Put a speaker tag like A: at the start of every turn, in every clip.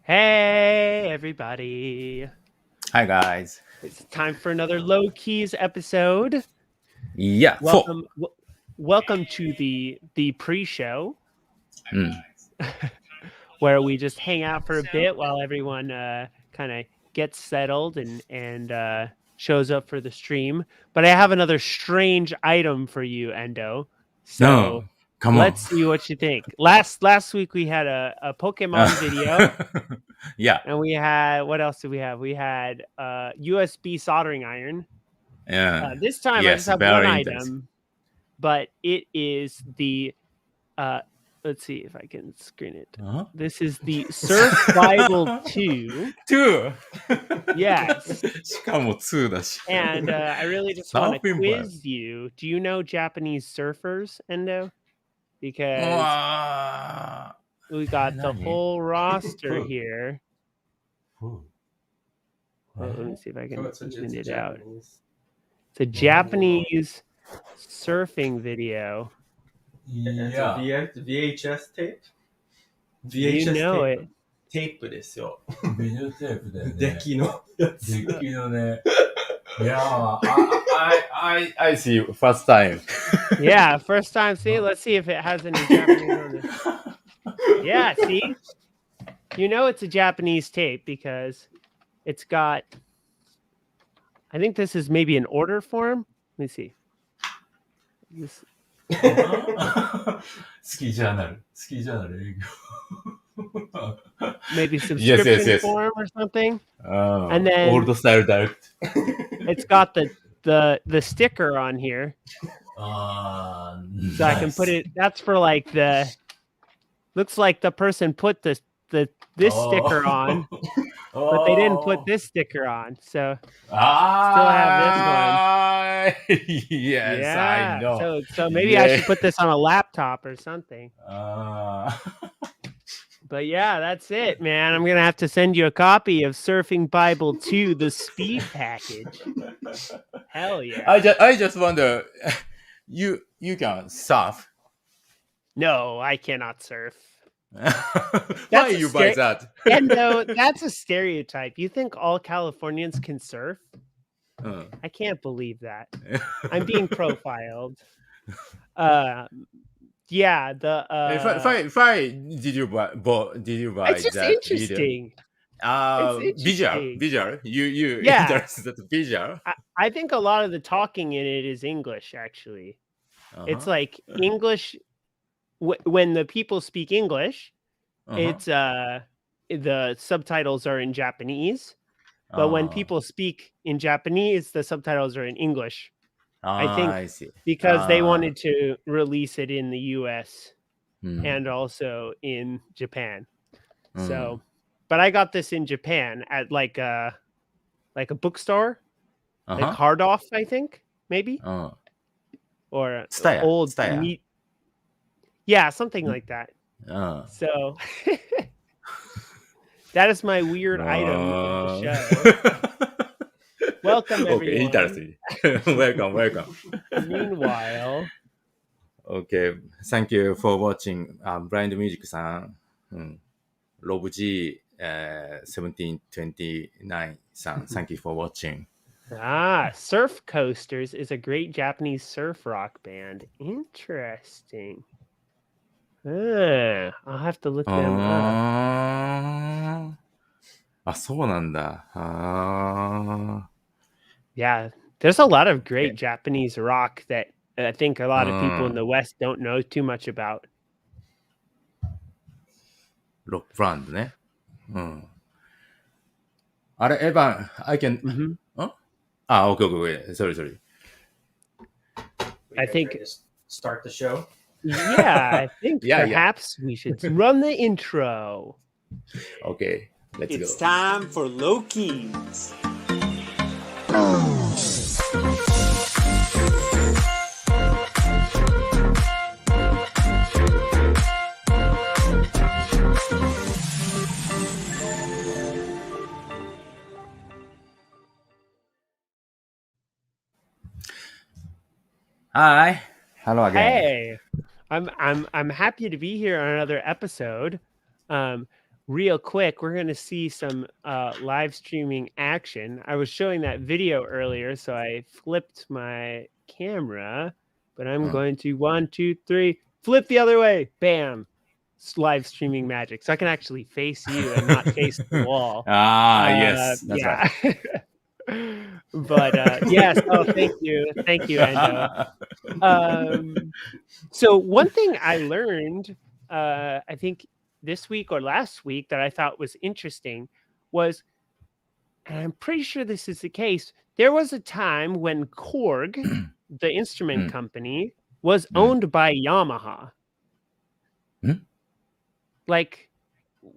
A: Hey, everybody.
B: Hi, guys.
A: It's time for another Low Keys episode.
B: Yeah, four.
A: Welcome to the pre-show
B: Mm.
A: where we just hang out for a bit while everyone kind of gets settled and shows up for the stream. But I have another strange item for you, Endo. So
B: No, come
A: let's
B: on.
A: see what you think. Last week we had a Pokemon video.
B: Yeah.
A: And we had, what else did we have? We had USB soldering iron.
B: Yeah.
A: This time I just
B: Yes,
A: have one
B: very interesting.
A: item, but it is the, let's see if I can screen it.
B: Huh?
A: This is the Surf Bible 2.
B: 2!
A: Yes.
B: しかも2だし。
A: And I really just want to
B: Surfing
A: quiz you. Do you know Japanese surfers, Endo? Because we got the whole roster here. Well, let me see if I can zoom it out. It's a Japanese surfing video.
C: Yeah. VHS tape?
A: You know it.
C: テープですよ。
D: ビデオテープだよね。
C: デッキのやつ。
D: デッキのね。Yeah,
B: I see first time.
A: Yeah, first time. See, let's see if it has any Japanese on it. Yeah, see? You know it's a Japanese tape because it's got, I think this is maybe an order form. Let me see. This,
D: スキージャーナル営業。
A: maybe subscription
B: yes.
A: form or something.
B: And
A: then-
B: old style direct.
A: It's got the sticker on here.
D: Nice.
A: So I can put it, that's for like looks like the person put this sticker on, but they didn't put this sticker on. So
B: have this one. Yes,
A: yeah,
B: I know.
A: so maybe I should put this on a laptop or something. But yeah, that's it, man. I'm gonna have to send you a copy of Surfing Bible 2, the speed package. Hell yeah.
B: I just wonder, you can surf.
A: No, I cannot surf.
B: Why you buy that?
A: And no, that's a stereotype. You think all Californians can surf? I can't believe that. I'm being profiled. Yeah, the
B: Why did you buy
A: it's just
B: that
A: interesting.
B: video? Visual. You
A: Yeah.
B: interested in visual?
A: I think a lot of the talking in it is English, actually. It's like English when the people speak English, it's the subtitles are in Japanese. But when people speak in Japanese, the subtitles are in English. I see. Because they wanted to release it in the US and also in Japan. So, but I got this in Japan at like a bookstore, like Hardoff, I think, maybe, or
B: Tsutaya,
A: old
B: Tsutaya.
A: meat. Yeah, something like that. So that is my weird item of the show. Welcome, everyone.
B: Okay, interesting. Welcome.
A: Meanwhile,
B: okay, thank you for watching. Blind Music さん、LOWKEYS 1729 さん、thank you for watching.
A: Surf Coasters is a great Japanese surf rock band. Interesting. I'll have to look them up.
B: そうなんだ。
A: Yeah, there's a lot of great Japanese rock that I think a lot of people in the West don't know too much about.
B: ロックブランドね。あれ、エヴァン、I can... okay. Sorry.
A: I think...
C: Start the show?
A: Yeah, I think perhaps we should run the intro.
B: Okay, let's go.
E: It's time for LOWKEYS.
B: Hi. Hello again.
A: Hey, I'm happy to be here on another episode. real quick, we're going to see some live streaming action. I was showing that video earlier, so I flipped my camera, but I'm going to 1, 2, 3, flip the other way. Bam. It's live streaming magic. So I can actually face you and not face the wall.
B: Yes, that's
A: yeah.
B: right.
A: But yes, oh, thank you, Endo. So one thing I learned, I think this week or last week that I thought was interesting was, and I'm pretty sure this is the case, there was a time when Korg, the instrument company, was owned by Yamaha. Like,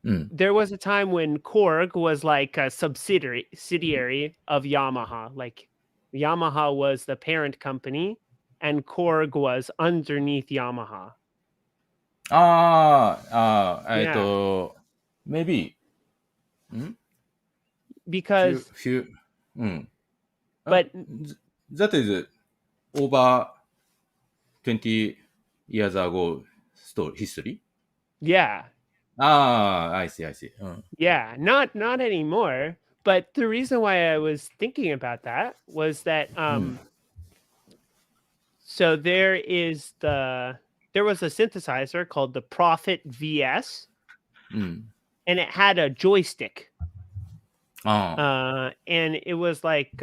A: there was a time when Korg was like a subsidiary of Yamaha. Like, Yamaha was the parent company, and Korg was underneath Yamaha.
B: Maybe.
A: Because,
B: but that is over 20 years ago history.
A: Yeah.
B: I see.
A: Yeah, not anymore. But the reason why I was thinking about that was that so there was a synthesizer called the Prophet VS, and it had a joystick. And it was like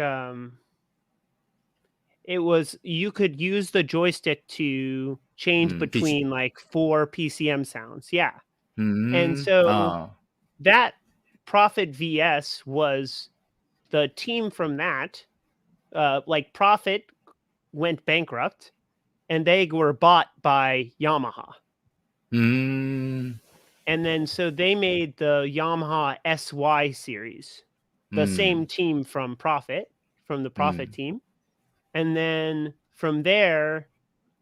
A: you could use the joystick to change between like 4 PCM sounds. Yeah. And so that Prophet VS was the team from that. Like Prophet went bankrupt, and they were bought by Yamaha. And then so they made the Yamaha SY series, the same team from Prophet, from the Prophet team. And then from there,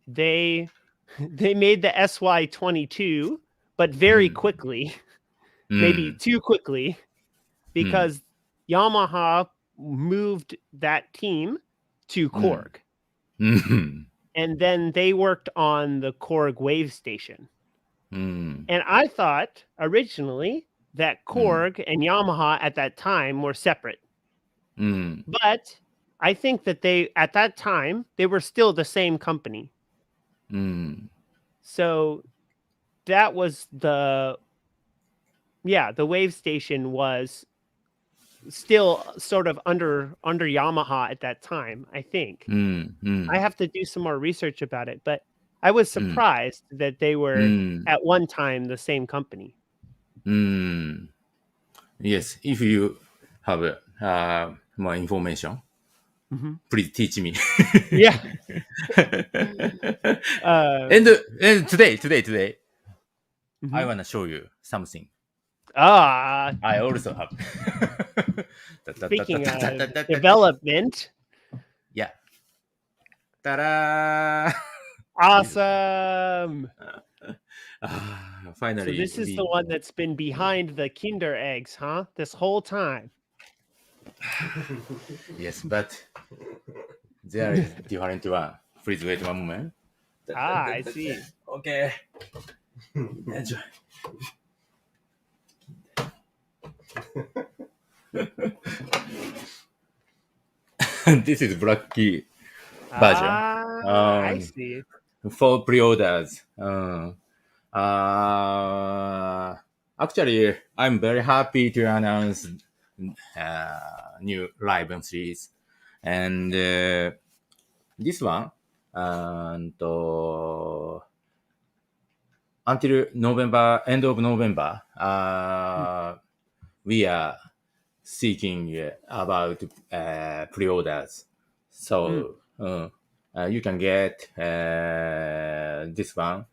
A: they made the SY22, but very quickly, maybe too quickly, because Yamaha moved that team to Korg. And then they worked on the Korg Wave Station. And I thought originally that Korg and Yamaha at that time were separate. But I think that at that time, they were still the same company. So that was the Wave Station was still sort of under Yamaha at that time, I think. I have to do some more research about it, but I was surprised that they were at one time the same company.
B: Yes, if you have more information, please teach me.
A: Yeah.
B: And today, I want to show you something. I also have.
A: Speaking of development.
B: Yeah. Ta-da!
A: Awesome.
B: Finally.
A: So this is the one that's been behind the Kinder eggs, huh? This whole time.
B: Yes, but there is different one. Please wait one moment.
A: I see.
B: Okay. Enjoy. This is black key version.
A: I see.
B: For pre-orders. Actually, I'm very happy to announce new LIVEN series. And this one, until November, end of November, we are seeking about pre-orders. So you can get this one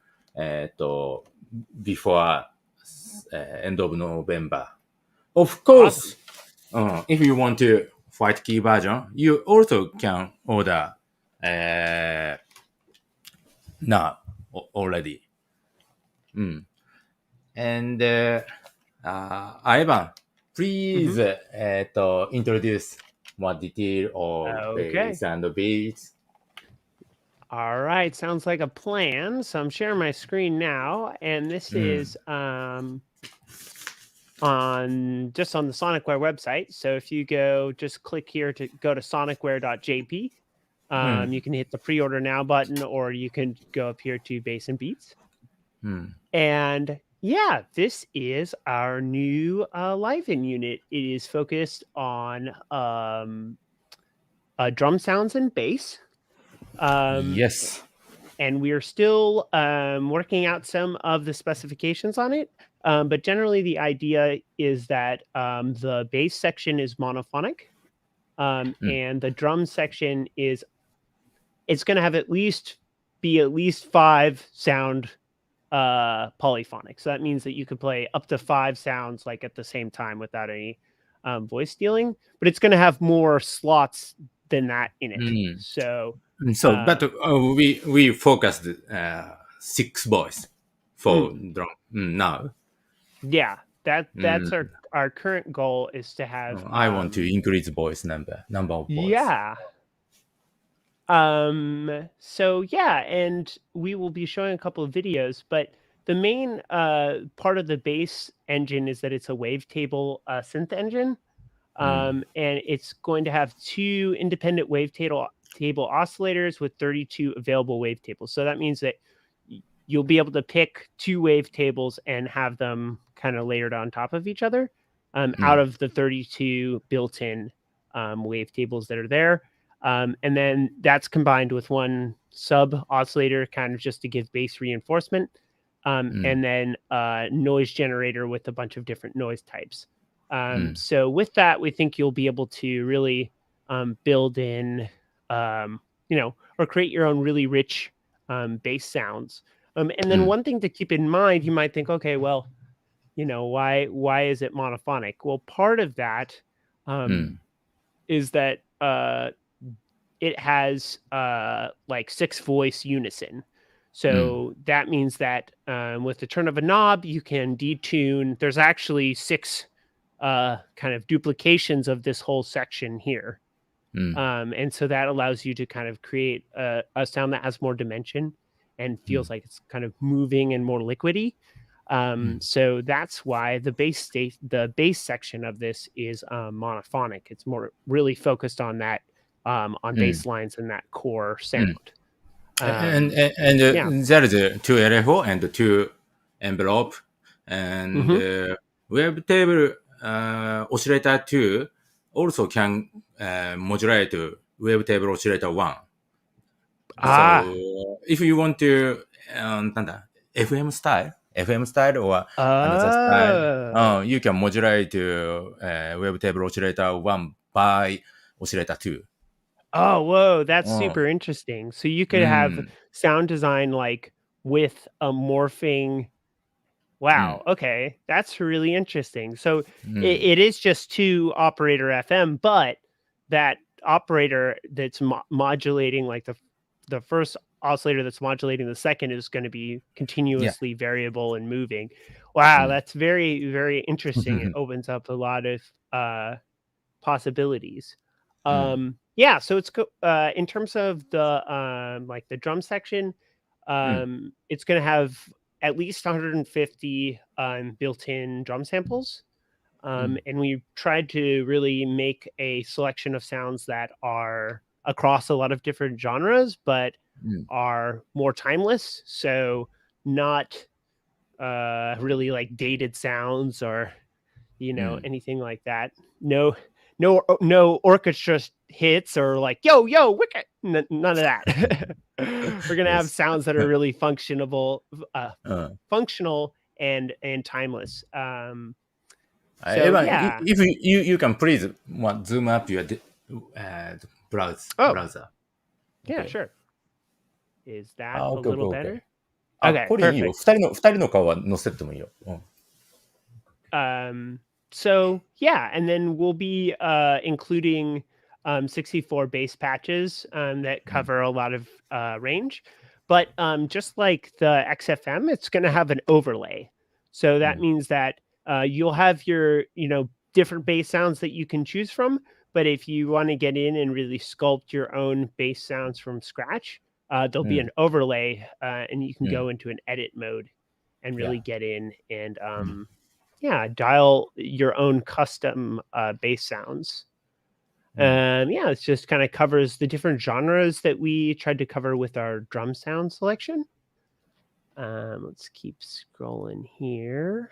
B: before end of November. Of course, if you want to white key version, you also can order now already. And Ivan, please introduce more detail of bass and beats.
A: All right, sounds like a plan. So I'm sharing my screen now, and this is just on the SONICWARE website. So if you just click here to go to sonicware.jp, you can hit the pre-order now button, or you can go up here to Bass and Beats. And yeah, this is our new LIVEN unit. It is focused on drum sounds and bass.
B: Yes.
A: And we're still working out some of the specifications on it. But generally, the idea is that the bass section is monophonic, and the drum section it's going to have at least 5 sound polyphonic. So that means that you could play up to 5 sounds like at the same time without any voice stealing. But it's going to have more slots than that in it. So
B: but we focused 6 voice for drum now.
A: Yeah, that's our current goal, is to have.
B: I want to increase voice number of voice.
A: Yeah. So yeah, and we will be showing a couple of videos, but the main part of the bass engine is that it's a wavetable synth engine. And it's going to have 2 independent wavetable oscillators with 32 available wavetables. So that means that you'll be able to pick 2 wavetables and have them kind of layered on top of each other out of the 32 built-in wavetables that are there. And then that's combined with 1 sub oscillator, kind of just to give bass reinforcement. And then a noise generator with a bunch of different noise types. So with that, we think you'll be able to really build in, or create your own really rich bass sounds. And then one thing to keep in mind, you might think, okay, well, why is it monophonic? Well, part of that is that it has like 6 voice unison. So that means that with the turn of a knob, you can detune. There's actually 6 kind of duplications of this whole section here. And so that allows you to kind of create a sound that has more dimension and feels like it's kind of moving and more liquidy. So that's why the bass section of this is monophonic. It's more really focused on that, on bass lines and that core sound.
B: And there is 2 LFO and 2 envelope and wavetable oscillator 2 also can modulate wavetable oscillator 1. So if you want to FM style or another style, you can modulate wavetable oscillator 1 by oscillator 2.
A: Oh, whoa, that's super interesting. So you could have sound design like with a morphing. Wow. Okay. That's really interesting. So it is just 2 operator FM, but that operator that's modulating, like the first oscillator that's modulating the second, is going to be continuously variable and moving. Wow. That's very, very interesting. It opens up a lot of possibilities. Yeah. So it's in terms of the like the drum section, it's going to have at least 150 built-in drum samples. And we tried to really make a selection of sounds that are across a lot of different genres, but are more timeless. So not really like dated sounds or, anything like that. No orchestra hits or like, yo, wicked. None of that. We're going to have sounds that are really functional and timeless.
B: If you can please zoom up your browser.
A: Yeah, sure. Is that a little better? Okay,
B: これいいよ。2人の顔は載せてもいいよ。
A: So yeah, and then we'll be including 64 bass patches that cover a lot of range. But just like the XFM, it's going to have an overlay. So that means that you'll have your, different bass sounds that you can choose from. But if you want to get in and really sculpt your own bass sounds from scratch, there'll be an overlay and you can go into an edit mode and really get in and dial your own custom bass sounds. It just kind of covers the different genres that we tried to cover with our drum sound selection. Let's keep scrolling here.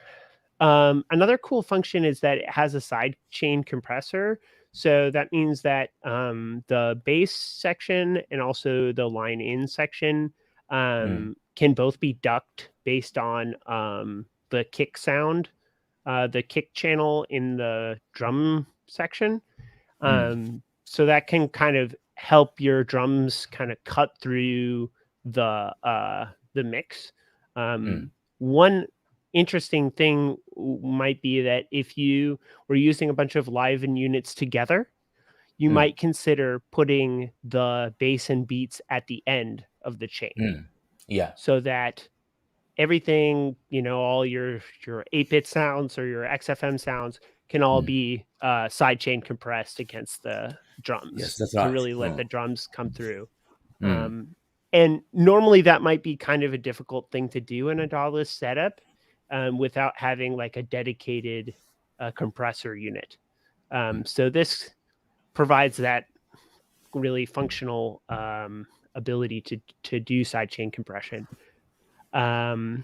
A: Another cool function is that it has a sidechain compressor. So that means that the bass section and also the line in section can both be ducked based on the kick sound, the kick channel in the drum section. So that can kind of help your drums kind of cut through the mix. One interesting thing might be that if you were using a bunch of LIVEN units together, you might consider putting the bass and beats at the end of the chain. So that everything, all your 8-bit sounds or your XFM sounds can all be sidechain compressed against the drums.
B: Yes, that's
A: to
B: right.
A: really let the drums come through. And normally that might be kind of a difficult thing to do in a DAWless setup without having like a dedicated compressor unit. So this provides that really functional ability to do sidechain compression. And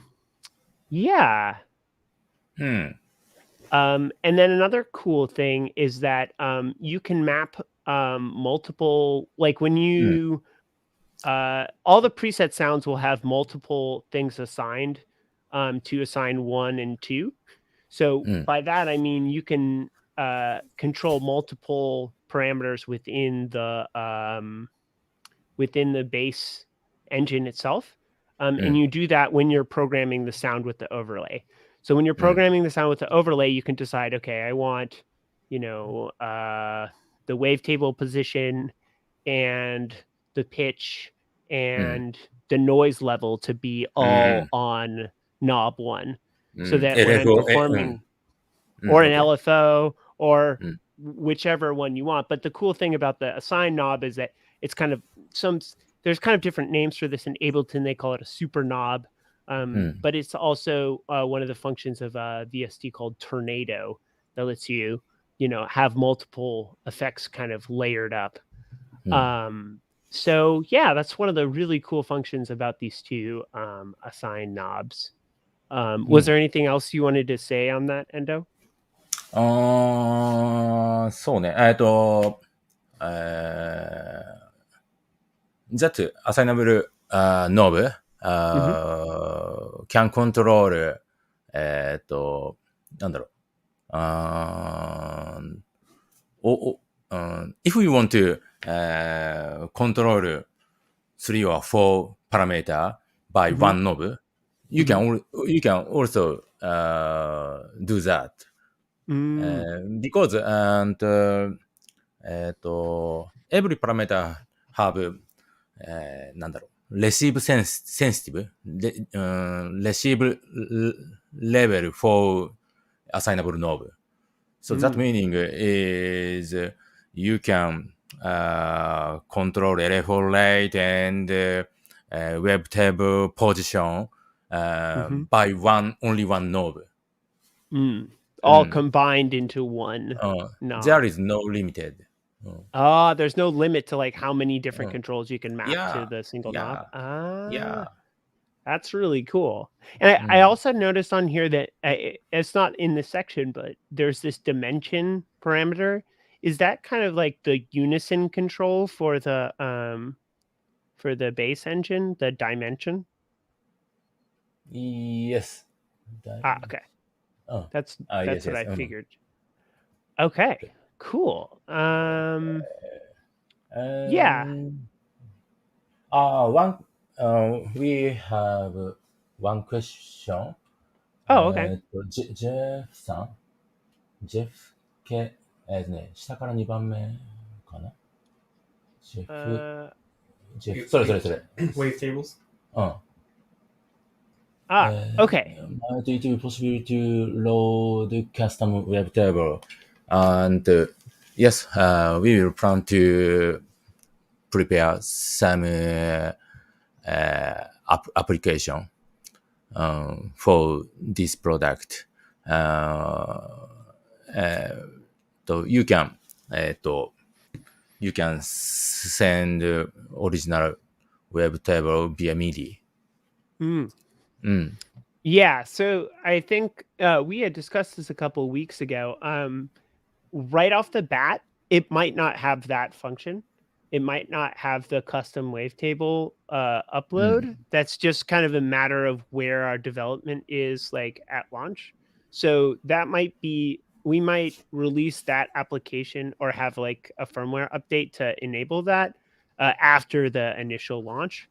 A: then another cool thing is that you can map multiple, like when you all the preset sounds will have multiple things assigned to assign 1 and 2. So by that I mean you can control multiple parameters within the bass engine itself, and you do that when you're programming the sound with the overlay. So when you're programming the sound with the overlay, you can decide, okay, I want the wavetable position and the pitch and the noise level to be all on knob 1, so that when I'm performing or an LFO or whichever one you want. But the cool thing about the assign knob is that it's kind of there's kind of different names for this. In Ableton, they call it a super knob. But it's also one of the functions of VST called Tornado that lets you, have multiple effects kind of layered up. So yeah, that's one of the really cool functions about these two assign knobs. Was there anything else you wanted to say on that, Endo?
B: そうね。that assignable knob can control なんだろう。if we want to control 3 or 4 parameter by one knob, you can also do that. Because every parameter have なんだろう receive sensitive receive level for assignable knob. So that meaning is you can control LFO rate and wavetable position by only one knob.
A: All combined into one knob.
B: There is no limited.
A: There's no limit to like how many different controls you can map to the single knob. That's really cool. And I also noticed on here that it's not in this section, but there's this dimension parameter. Is that kind of like the unison control for the bass engine, the dimension?
B: Yes.
A: Okay. That's yes, what I figured. Okay, cool.
B: We have one question.
A: Okay.
B: Jeff さん Jeff 系ね、下から2番目かな Jeff それ
C: Wavetables?
A: Okay.
B: Might it be possible to load custom wavetable? And yes, we will plan to prepare some application for this product. you can, you can send original wavetable via MIDI.
A: Yeah, so I think we had discussed this a couple of weeks ago. Right off the bat, it might not have that function. It might not have the custom wavetable upload. That's just kind of a matter of where our development is like at launch. So that might be, we might release that application or have like a firmware update to enable that after the initial launch,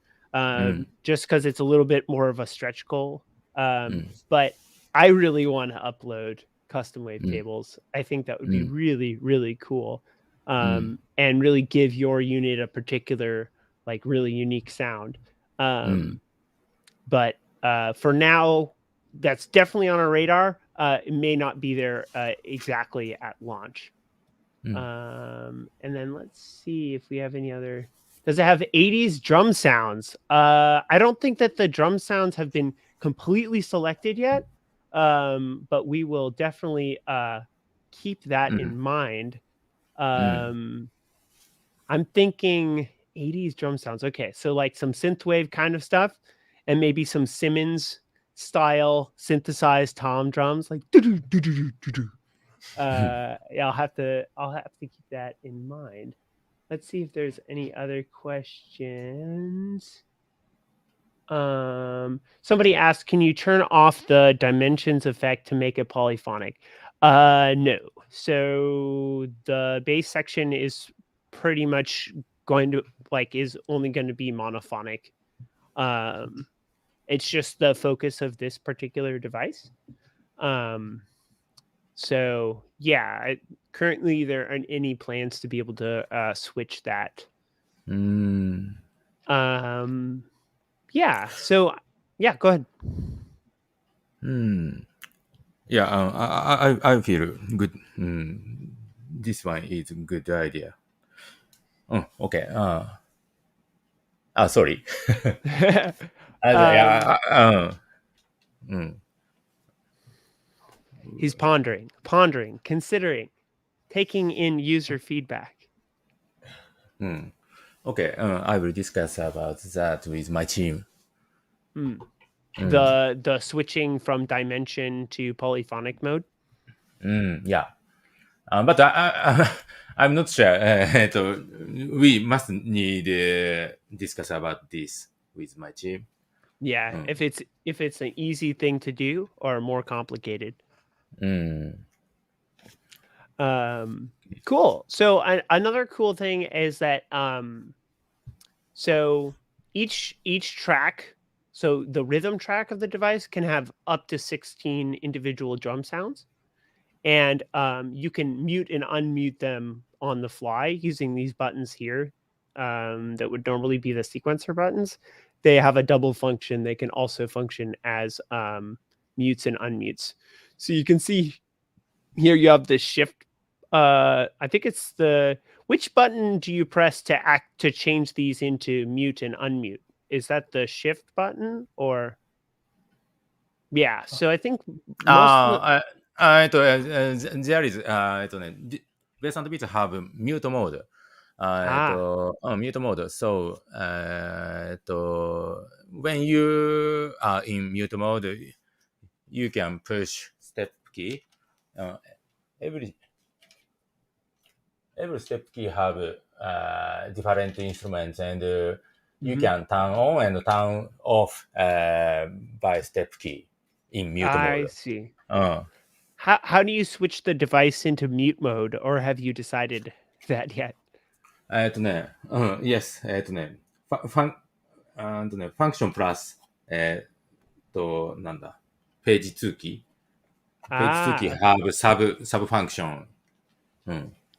A: just because it's a little bit more of a stretch goal. But I really want to upload custom wavetables. I think that would be really, really cool. And really give your unit a particular, like really unique sound. But for now, that's definitely on our radar. It may not be there exactly at launch. And then let's see if we have any other. Does it have 80s drum sounds? I don't think that the drum sounds have been completely selected yet, but we will definitely keep that in mind. I'm thinking 80s drum sounds. Okay, so like some synthwave kind of stuff, and maybe some Simmons style synthesized tom drums, like I'll have to keep that in mind. Let's see if there's any other questions. Somebody asked, can you turn off the dimensions effect to make it polyphonic? No. So the bass section is pretty much going to is only going to be monophonic. It's just the focus of this particular device. So yeah, currently there aren't any plans to be able to switch that. Yeah. So yeah, go ahead.
B: Yeah, I feel good. This one is a good idea. Okay. Sorry.
A: He's pondering, considering, taking in user feedback.
B: Okay, I will discuss about that with my team.
A: The switching from dimension to polyphonic mode.
B: Yeah, but I'm not sure. We must need discuss about this with my team.
A: Yeah, if it's an easy thing to do or more complicated. Cool. So another cool thing is that so each track, so the rhythm track of the device can have up to 16 individual drum sounds, and you can mute and unmute them on the fly using these buttons here that would normally be the sequencer buttons. They have a double function. They can also function as mutes and unmutes. So you can see here you have the shift. I think it's which button do you press to change these into mute and unmute? Is that the shift button or? Yeah. So I think
B: there is bass and beats have mute mode. Mute mode. So when you are in mute mode, you can push step key. Every step key have different instruments, and you can turn on and turn off by step key in mute mode.
A: I see. How do you switch the device into mute mode, or have you decided that yet?
B: Yes. Function plus なんだ page 2 key. Page 2 key have sub function.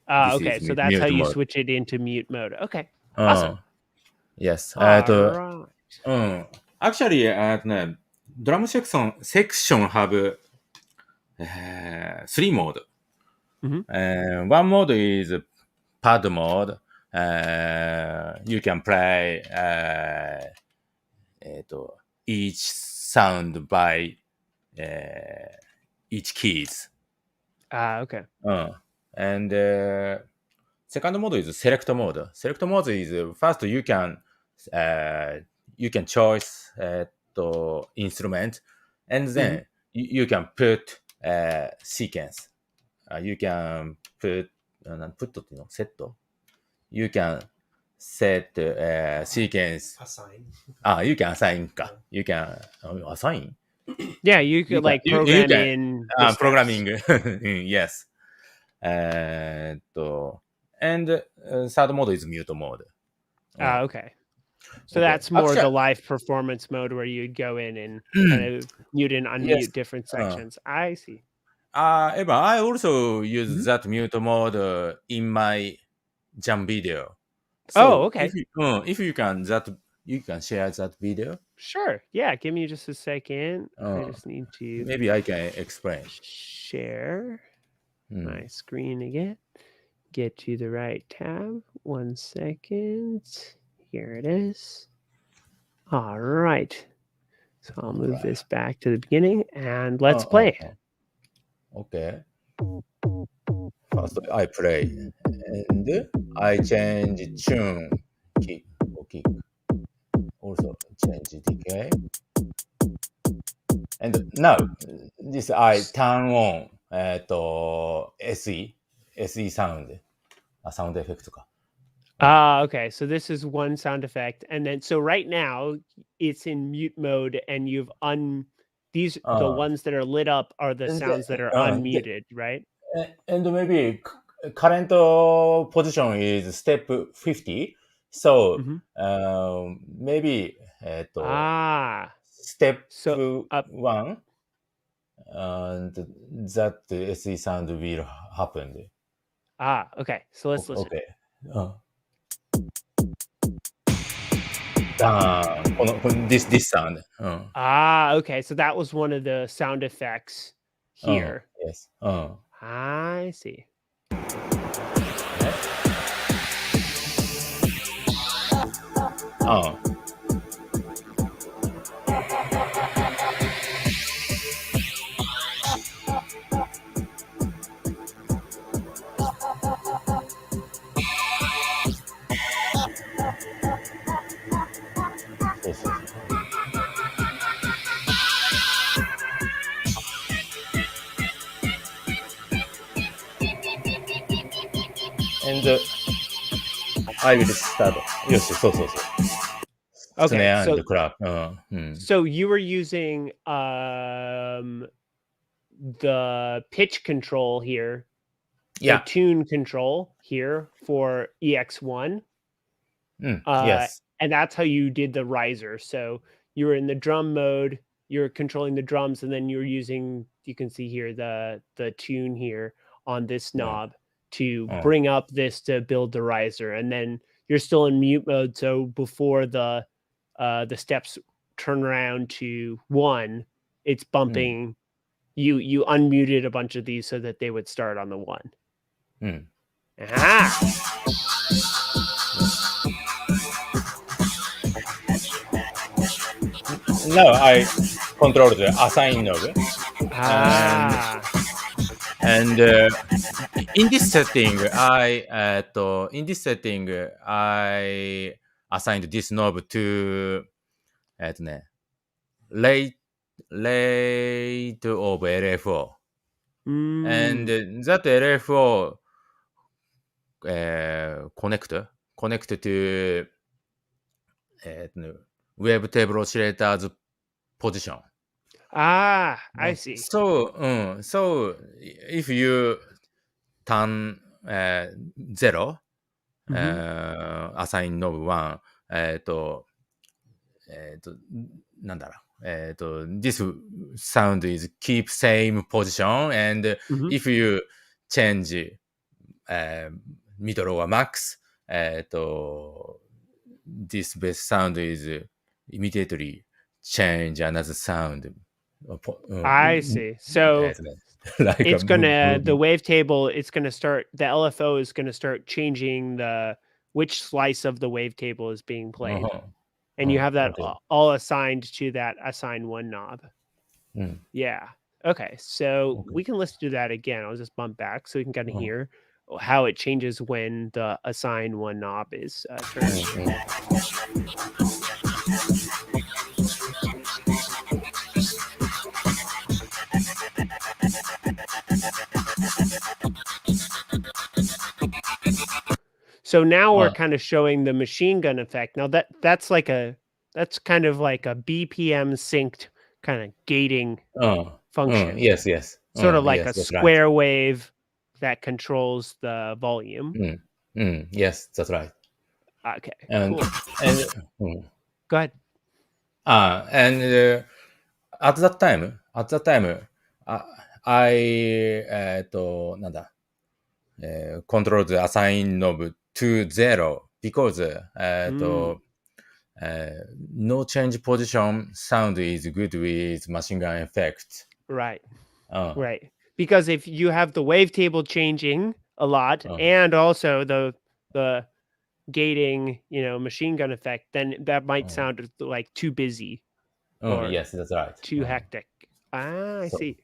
A: Okay, so that's how you switch it into mute mode. Okay, awesome.
B: Yes.
A: Right.
B: Actually, drum section have 3 mode. One mode is pad mode. You can play each sound by each keys.
A: Okay.
B: And second mode is select mode. Select mode is first you can choose instrument, and then you can put sequence. You can put set. You can set sequence.
C: Assign.
B: You can assign. You can assign.
A: Yeah, you could like program in the steps.
B: Programming. Yes. And third mode is mute mode.
A: Okay. So that's more the live performance mode where you'd go in and kind of mute and unmute different sections. I see.
B: Evan, I also use that mute mode in my jam video. So
A: okay.
B: If you can share that video.
A: Sure. Yeah. Give me just a second. I just need to.
B: Maybe I can explain.
A: Share my screen again. Get to the right tab. 1 second. Here it is. All right. So I'll move this back to the beginning and let's play.
B: Okay. First I play and I change tune kick. Also change decay. And now this I turn on SE sound. Sound effect.
A: Okay. So this is one sound effect. And then, so right now it's in mute mode and you've the ones that are lit up are the sounds that are unmuted, right?
B: And maybe current position is step 50. So maybe step 1 and that SE sound will happen.
A: Okay. So let's listen.
B: Okay. This sound.
A: Okay. So that was one of the sound effects here.
B: Yes.
A: I see.
B: And I will start. Yes, so.
A: Okay,
B: and clap.
A: So you were using the pitch control here, the tune control here for EX1.
B: Yes.
A: And that's how you did the riser. So you were in the drum mode, you're controlling the drums, and then you're using, you can see here, the tune here on this knob to bring up this to build the riser. And then you're still in mute mode. So before the steps turn around to 1, it's bumping. You unmuted a bunch of these so that they would start on the 1.
B: Now I control the assign node. And in this setting, I assigned this knob to rate of LFO. And that LFO connect to wavetable oscillator's position.
A: I see.
B: So if you turn 0, assign knob 1, this sound is keep same position, and if you change middle or max, this bass sound is immediately change another sound.
A: I see. So it's gonna, the wavetable, it's gonna start, the LFO is gonna start changing which slice of the wavetable is being played. And you have that all assigned to that assign 1 knob. Yeah. Okay, so we can listen to that again. I'll just bump back so we can kind of hear how it changes when the assign one knob is turned. So now we're kind of showing the machine gun effect. Now that's kind of like a BPM synced kind of gating function.
B: Yes.
A: Sort of like
B: yes,
A: a
B: that's
A: square wave that controls the volume.
B: Yes, that's right.
A: Okay,
B: And,
A: cool. Go ahead.
B: And at that time, I なんだ、control the assign knob to 0 because no change position sound is good with machine gun effect.
A: Right. Right. Because if you have the wavetable changing a lot and also the gating, machine gun effect, then that might sound like too busy. Or
B: yes, that's right.
A: Too hectic. I see.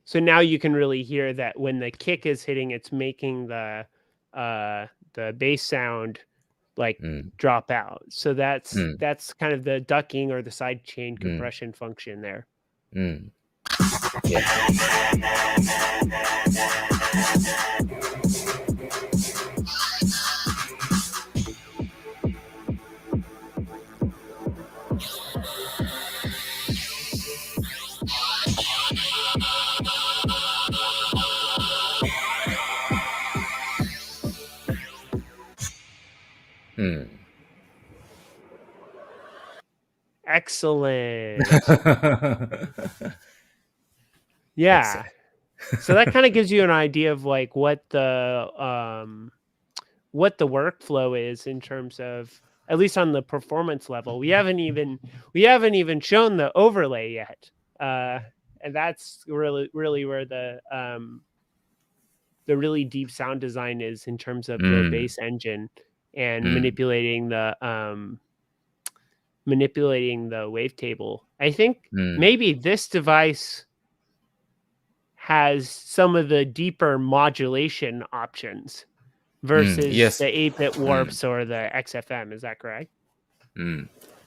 A: So now you can really hear that when the kick is hitting, it's making the bass sound like drop out. So that's kind of the ducking or the side chain compression function there. Excellent. Yeah. So that kind of gives you an idea of like what the workflow is in terms of, at least on the performance level. We haven't even shown the overlay yet. And that's really where the really deep sound design is in terms of the bass engine and manipulating the wavetable. I think maybe this device has some of the deeper modulation options versus the 8-bit warps or the XFM. Is that correct?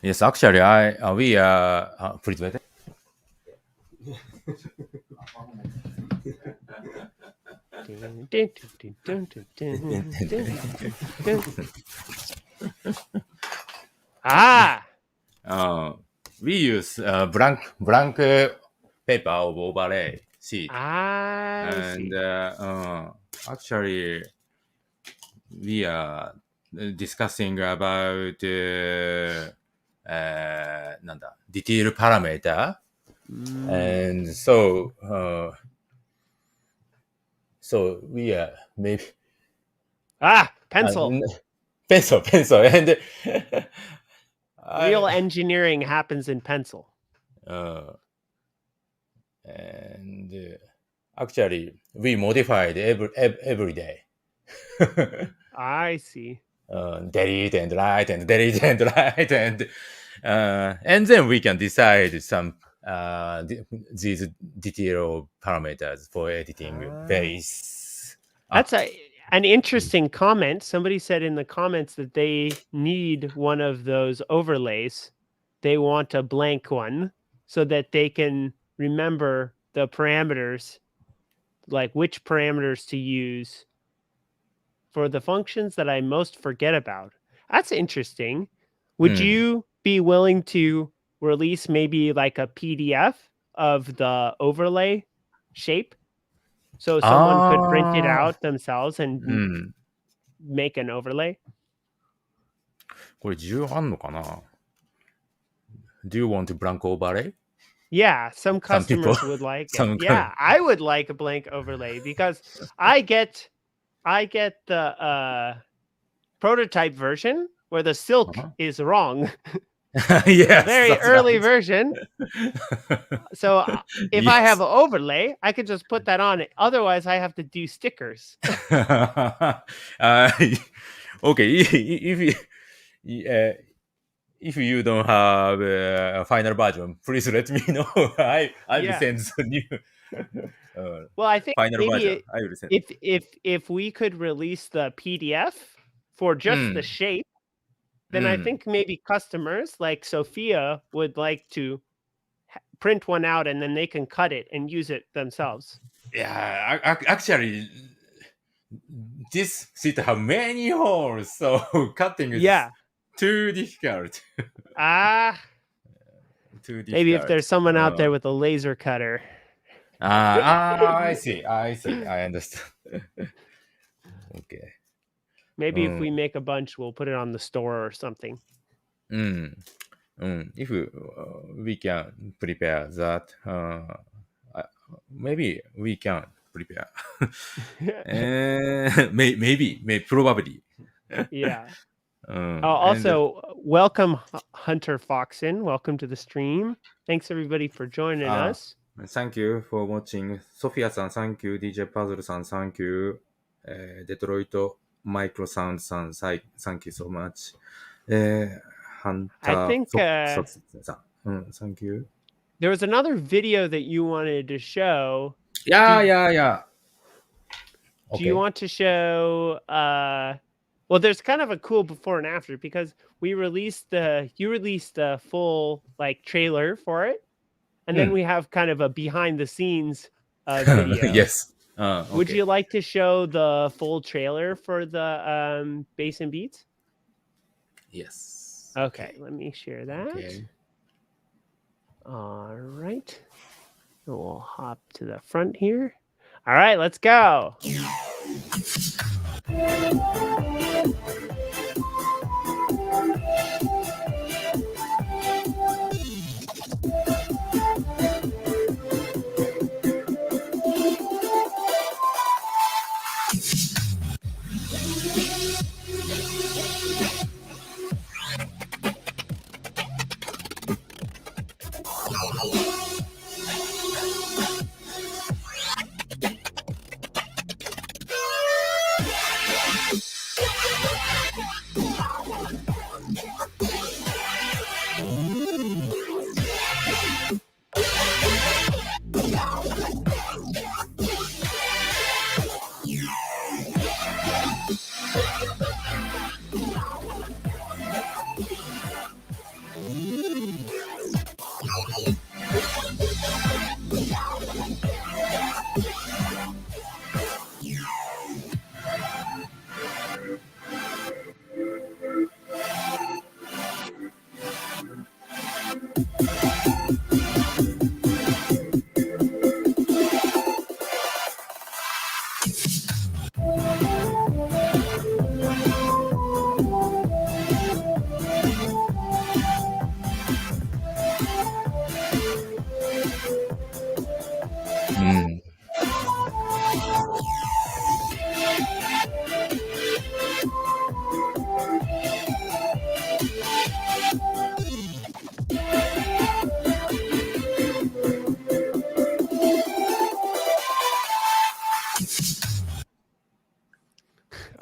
B: Yes, actually, we are. Please wait. We use blank paper of overlay sheet, and actually we are discussing about detail parameter, and so we are maybe
A: pencil.
B: Pencil, and
A: real engineering happens in pencil.
B: And actually, we modified every day.
A: I see.
B: Delete and write and delete and write, and then we can decide some these detail parameters for editing bass.
A: That's an interesting comment. Somebody said in the comments that they need one of those overlays. They want a blank one so that they can remember the parameters, like which parameters to use for the functions that I most forget about. That's interesting. Would you be willing to release maybe like a PDF of the overlay shape? So someone could print it out themselves and make an overlay?
B: これ需要あんのかな? Do you want a blank overlay?
A: Yeah, some customers would like it. Yeah, I would like a blank overlay because I get the prototype version where the silk is wrong.
B: Yes,
A: Very
B: that's
A: early
B: right.
A: version. So if I have an overlay, I could just put that on it. Otherwise, I have to do stickers.
B: Okay, if you don't have a final version, please let me know. I will
A: Yeah.
B: send the new
A: Well, I think
B: final
A: maybe
B: version. I will send.
A: if we could release the PDF for just the shape, then I think maybe customers like Sophia would like to print one out and then they can cut it and use it themselves.
B: Yeah, actually, this seat have many holes, so cutting is too difficult. Too difficult.
A: Maybe if there's someone out there with a laser cutter.
B: I see. I understand. Okay.
A: Maybe if we make a bunch, we'll put it on the store or something.
B: If we can prepare that, maybe we can prepare. Maybe, probably.
A: Yeah. Also, welcome Hunter Foxen. Welcome to the stream. Thanks everybody for joining us.
B: Thank you for watching. Sophia-san, thank you. DJ Puzzle-san, thank you. Detroit Micro Sound-san, thank you so much. Hunter
A: I think
B: thank you.
A: There was another video that you wanted to show.
B: Yeah.
A: Do you want to show well, there's kind of a cool before and after because you released the full like trailer for it, and then we have kind of a behind the scenes video.
B: Yes. Okay.
A: Would you like to show the full trailer for the Bass and Beats?
B: Yes.
A: Okay, let me share that.
B: Okay.
A: All right. We'll hop to the front here. All right, let's go.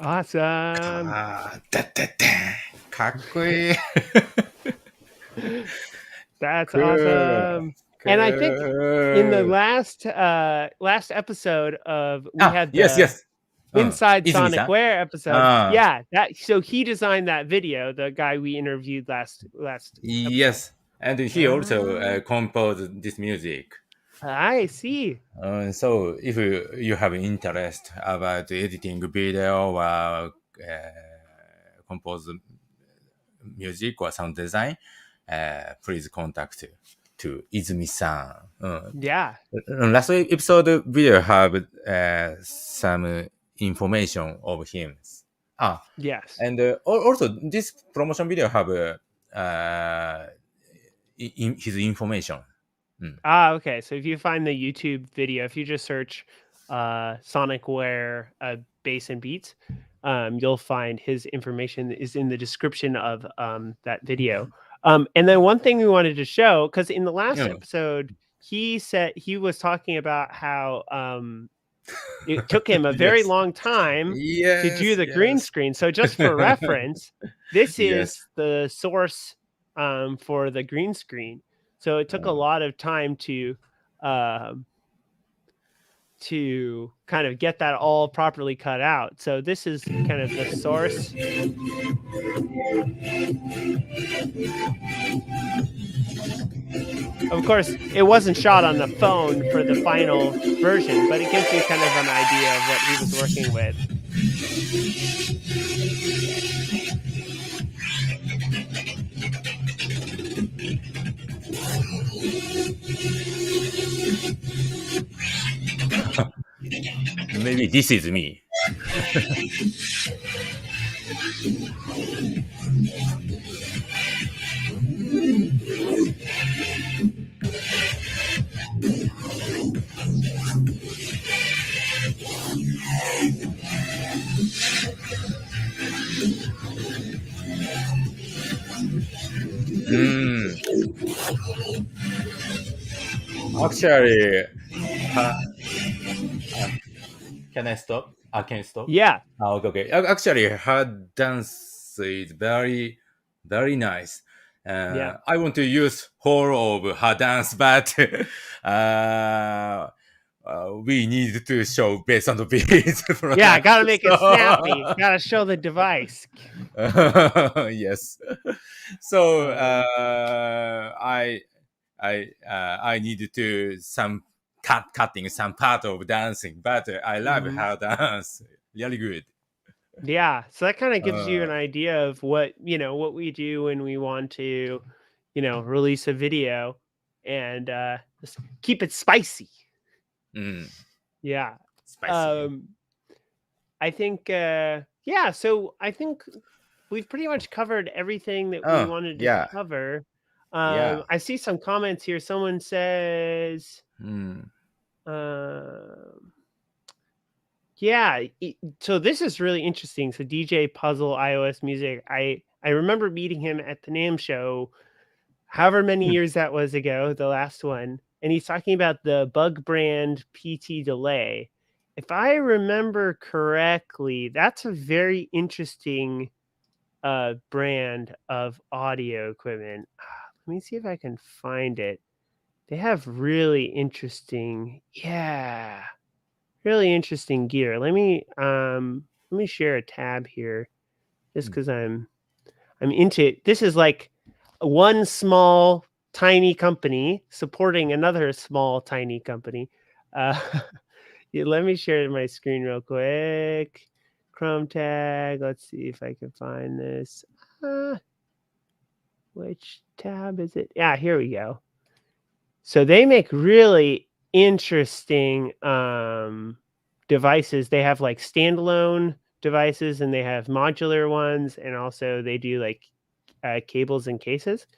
A: Awesome.
B: かっこいい。
A: That's
B: Cool.
A: awesome. And I think in the last episode of we had the
B: yes.
A: Inside
B: Izumi-san?
A: SONICWARE episode. So he designed that video, the guy we interviewed last
B: Yes, and he also composed this music.
A: I see.
B: So if you have interest about editing video or compose music or sound design, please contact to Izumi-san.
A: Yeah.
B: Last episode video have some information of him.
A: Yes.
B: And also this promotion video have his information.
A: Okay. So if you find the YouTube video, if you just search SONICWARE Bass and Beats, you'll find his information is in the description of that video. And then one thing we wanted to show, because in the last episode, he said he was talking about how it took him a very long time to do the green screen. So just for reference, this is the source for the green screen. So it took a lot of time to kind of get that all properly cut out. So this is kind of the source. Of course, it wasn't shot on the phone for the final version, but it gives you kind of an idea of what he was working with.
B: Maybe this is me. Actually, can I stop? Can you stop?
A: Yeah.
B: Okay. Actually, her dance is very, very nice. I want to use whole of her dance, but we need to show bass and beats.
A: Yeah, gotta make it snappy. Gotta show the device.
B: Yes. So I needed to cutting some part of dancing, but I love her dance. Really good.
A: Yeah, so that kind of gives you an idea of what we do when we want to, release a video and just keep it spicy. Yeah.
B: Spicy.
A: I think so I think we've pretty much covered everything that we wanted to cover. I see some comments here. Someone says so this is really interesting. So DJ Puzzle iOS Music, I remember meeting him at the NAMM show however many years that was ago, the last one, and he's talking about the Bug brand PT delay. If I remember correctly, that's a very interesting brand of audio equipment. Let me see if I can find it. They have really interesting gear. Let me share a tab here just because I'm into it. This is like one small tiny company supporting another small tiny company. Let me share my screen real quick. Chrome tag. Let's see if I can find this. Which tab is it? Yeah, here we go. So they make really interesting devices. They have like standalone devices and they have modular ones, and also they do like cables and cases.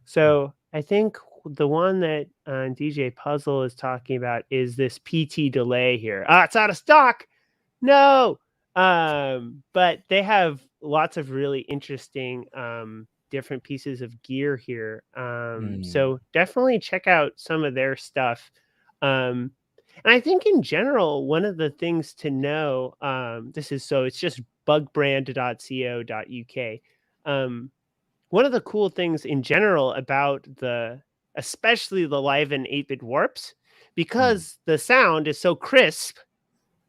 A: So I think the one that DJ Puzzle is talking about is this PT delay here. It's out of stock. No. But they have lots of really interesting different pieces of gear here. So definitely check out some of their stuff. And I think in general, one of the things to know, it's just bugbrand.co.uk. One of the cool things in general about especially the LIVEN 8-bit warps, because the sound is so crisp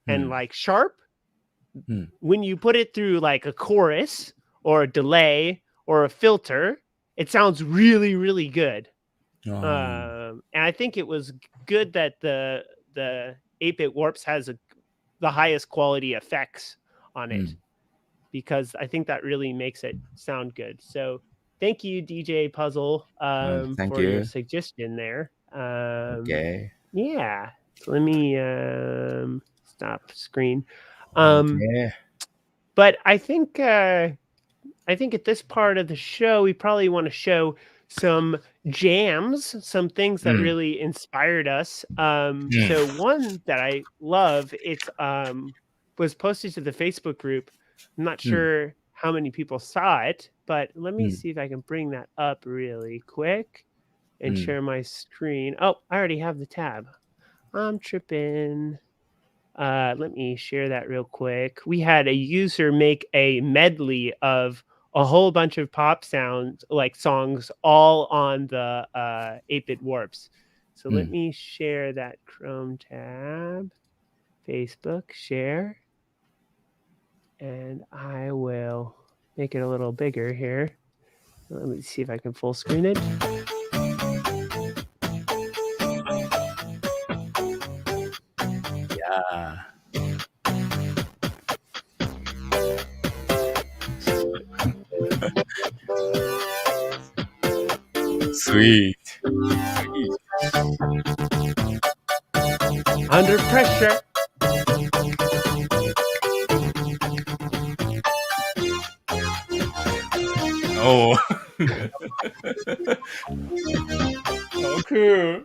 A: and like sharp, when you put it through like a chorus or a delay or a filter, it sounds really, really good. And I think it was good that the 8-bit warps has the highest quality effects on it, because I think that really makes it sound good. So thank you, DJ Puzzle, for your suggestion there.
B: Okay.
A: Yeah. So let me stop screen. But I think at this part of the show, we probably want to show some jams, some things that really inspired us. So one that I love, it's was posted to the Facebook group I'm not sure how many people saw it, but let me see if I can bring that up really quick and share my screen. Oh, I already have the tab. I'm tripping. Let me share that real quick. We had a user make a medley of a whole bunch of pop sounds, like songs, all on the 8-bit warps. So let me share that Chrome tab, Facebook, share, and I will make it a little bigger here. Let me see if I can full screen it.
B: Yeah. Sweet.
A: Under pressure.
B: Oh. Oh, cool.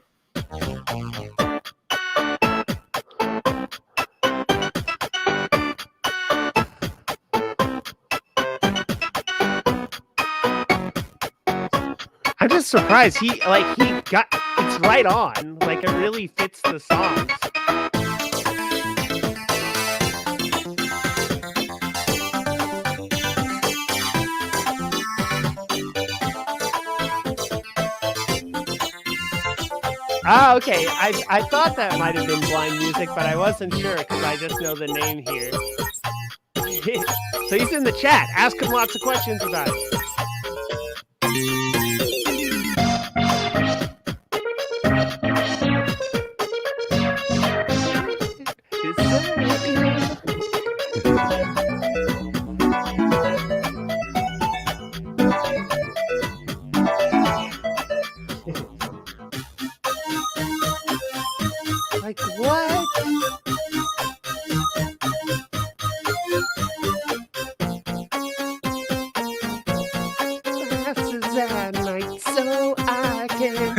A: I'm just surprised he got it's right on. Like it really fits the songs. Ah, okay. I thought that might have been blind music, but I wasn't sure because I just know the name here. So he's in the chat. Ask him lots of questions about it. Like what? Glasses at night, so I can.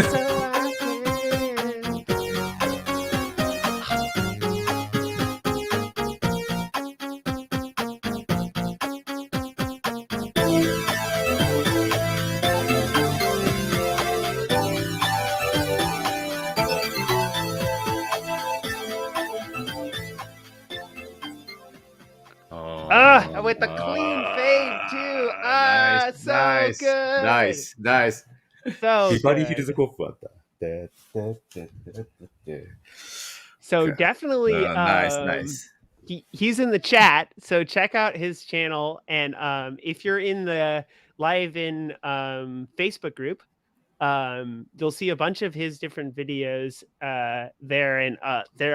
A: With the clean fade too.
B: Nice,
A: So
B: nice,
A: good.
B: Nice.
A: So
B: ビバリーヒル
A: good.
B: ズコップあった。
A: So definitely,
B: nice.
A: He's in the chat. So check out his channel, and if you're in the LIVEN Facebook group, you'll see a bunch of his different videos there, and they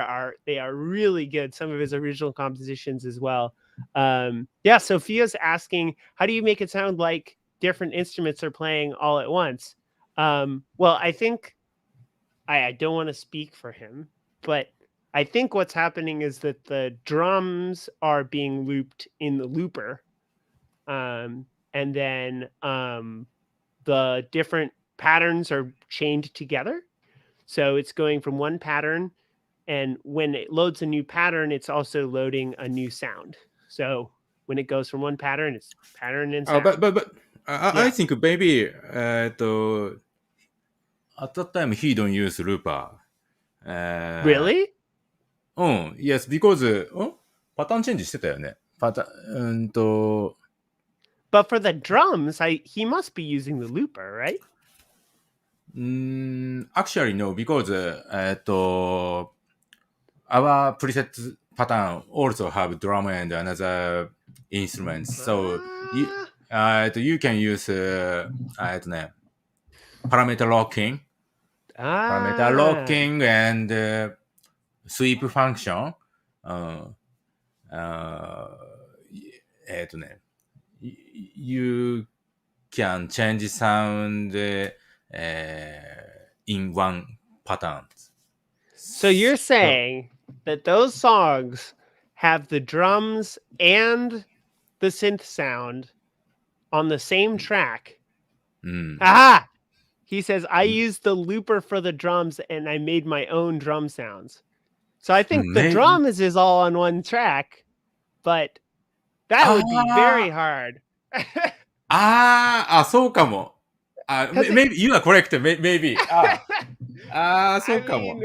A: are really good. Some of his original compositions as well. Yeah, Sophia's asking, how do you make it sound like different instruments are playing all at once? Well, I think I don't want to speak for him, but I think what's happening is that the drums are being looped in the looper, and then the different patterns are chained together. So it's going from one pattern, and when it loads a new pattern, it's also loading a new sound. So when it goes from one pattern, it's pattern and sound.
B: But I think maybe at that time he don't use looper.
A: Really?
B: Yes, because パターンチェンジしてたよね。But
A: for the drums, he must be using the looper, right?
B: Actually no, because our preset pattern also have drum and another instruments. So you can use parameter locking, and sweep function. You can change sound in one pattern.
A: So you're saying that those songs have the drums and the synth sound on the same track. Aha! He says, I used the looper for the drums and I made my own drum sounds. So I think the drums is all on one track, but That would be very hard.
B: そうかも。maybe you are correct. Maybe. そうかも。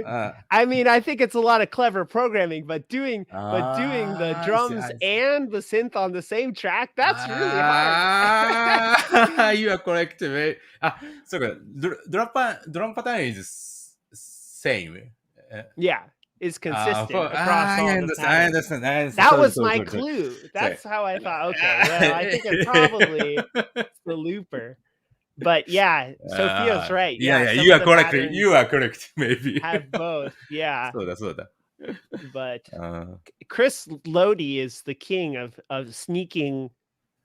A: I mean, I think it's a lot of clever programming, but doing the drums and the synth on the same track, that's really hard.
B: You are correct. そうか。ドラムパターン is same.
A: Yeah, it's consistent across all
B: I
A: the
B: understand.
A: patterns. That was my clue. That's how I thought. Okay, well, I think it's probably the looper. But yeah, Sophia's right.
B: Yeah, you are correct. You are correct. Maybe
A: have both. Yeah.
B: そうだ。
A: But Chris Lodi is the king of sneaking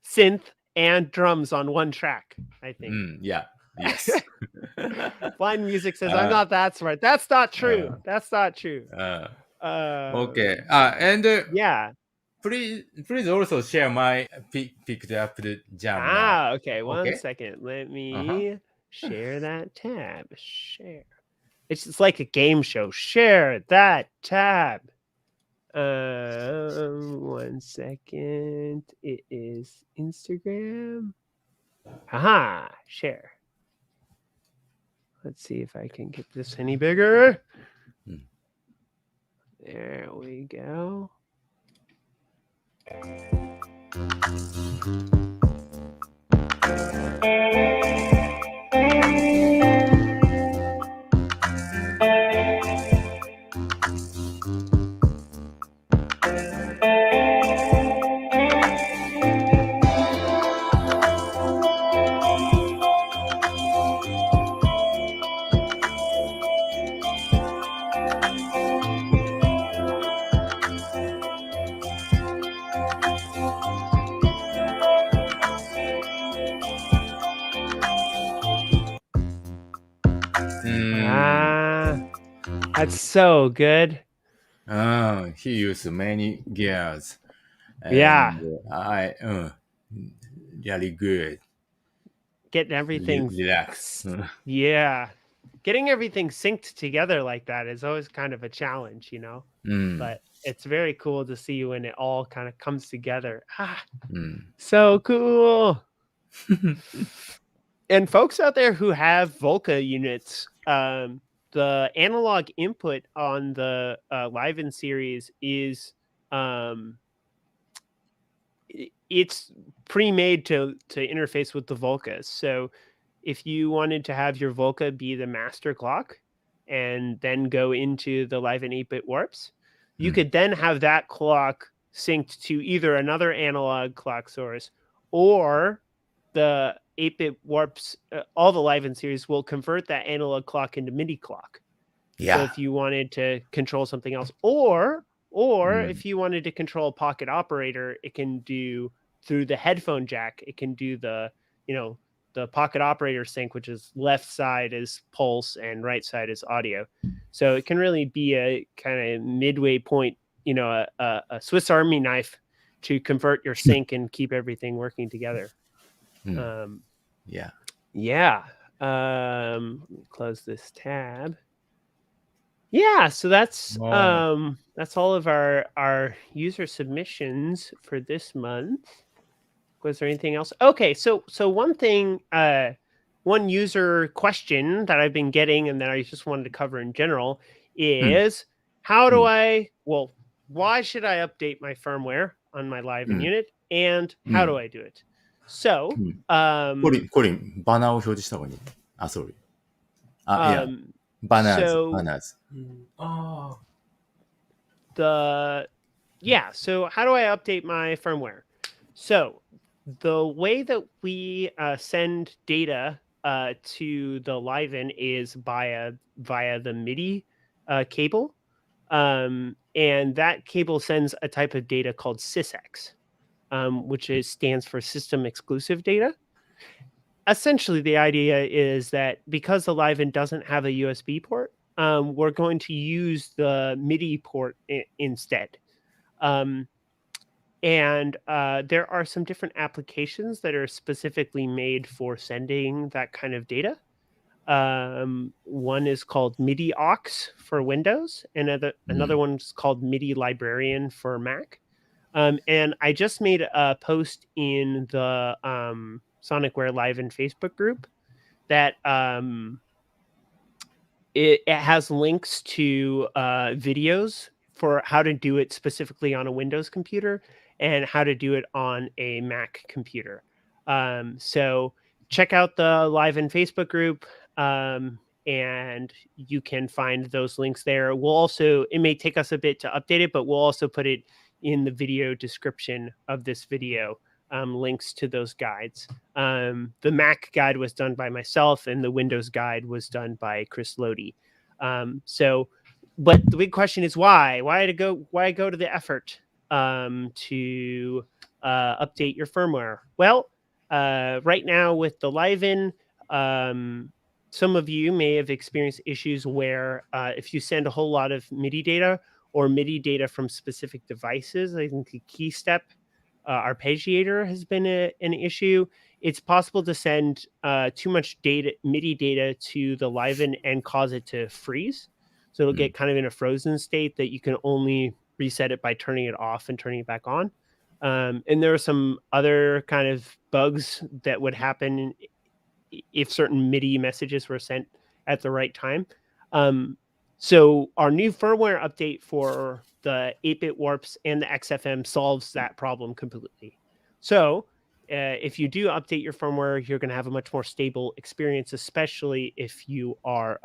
A: synth and drums on one track, I think.
B: Yeah. Yes.
A: Blind Music says, I'm not that smart. That's not true. That's not true.
B: Okay. And
A: yeah.
B: Please also share my picked up the jam.
A: Okay. One second. Let me share that tab. Share. It's just like a game show. Share that tab. 1 second. It is Instagram. Haha. Share. Let's see if I can get this any bigger. There we go. That's so good.
B: He used many gears.
A: Yeah.
B: Really good.
A: Getting everything
B: relax.
A: Yeah. Getting everything synced together like that is always kind of a challenge, you know? But it's very cool to see when it all kind of comes together. So cool. And folks out there who have Volca units, the analog input on the LIVEN series is it's pre-made to interface with the Volcas. So if you wanted to have your Volca be the master clock and then go into the LIVEN 8-bit warps, you could then have that clock synced to either another analog clock source or the 8-bit warps. All the LIVEN series will convert that analog clock into MIDI clock.
B: Yeah.
A: So if you wanted to control something else, or if you wanted to control a pocket operator, it can do through the headphone jack. It can do the pocket operator sync, which is left side is pulse and right side is audio. So it can really be a kind of midway point, a Swiss Army knife to convert your sync and keep everything working together. Yeah. Let me close this tab. Yeah, so that's all of our user submissions for this month. Was there anything else? Okay, so one thing, one user question that I've been getting and that I just wanted to cover in general is why should I update my firmware on my LIVEN unit, and how do I do it? So,
B: コリン、バナーを表示した方がいい。sorry. Banners.
A: So how do I update my firmware? So the way that we send data to the LIVEN is via the MIDI cable, and that cable sends a type of data called sysx, which stands for system exclusive data. Essentially, the idea is that because the LIVEN doesn't have a USB port, we're going to use the MIDI port instead. And there are some different applications that are specifically made for sending that kind of data. One is called MIDI aux for Windows, and another one's called MIDI Librarian for Mac. And I just made a post in the SONICWARE LIVEN Facebook group that it has links to videos for how to do it specifically on a Windows computer and how to do it on a Mac computer. So check out the LIVEN Facebook group, and you can find those links there. We'll also, it may take us a bit to update it, but we'll also put it in the video description of this video, links to those guides. The Mac guide was done by myself, and the Windows guide was done by Chris Lodi. But the big question is why? Why go to the effort to update your firmware? Well, right now with the LIVEN, some of you may have experienced issues where if you send a whole lot of MIDI data or MIDI data from specific devices, I think the key step arpeggiator has been an issue. It's possible to send too much data, MIDI data, to the LIVEN and cause it to freeze. So it'll get kind of in a frozen state that you can only reset it by turning it off and turning it back on. And there are some other kind of bugs that would happen if certain MIDI messages were sent at the right time. So our new firmware update for the 8-bit warps and the XFM solves that problem completely. So if you do update your firmware, you're going to have a much more stable experience, especially if you are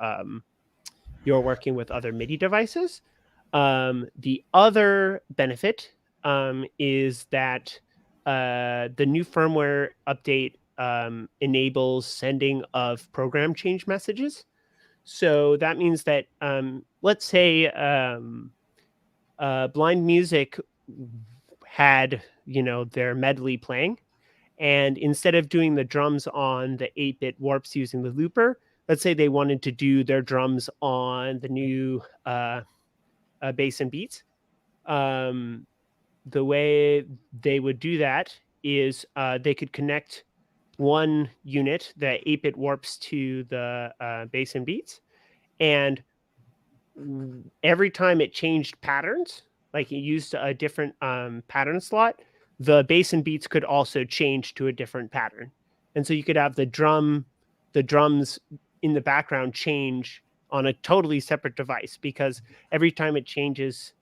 A: you're working with other MIDI devices. The other benefit is that the new firmware update enables sending of program change messages. So that means that let's say Blind Music had, their medley playing, and instead of doing the drums on the 8-bit warps using the looper, let's say they wanted to do their drums on the new bass and beats. The way they would do that is they could connect one unit, the 8-bit warps, to the bass and beats, and every time it changed patterns, like it used a different pattern slot, the bass and beats could also change to a different pattern. And so you could have the drums in the background change on a totally separate device, because every time it changes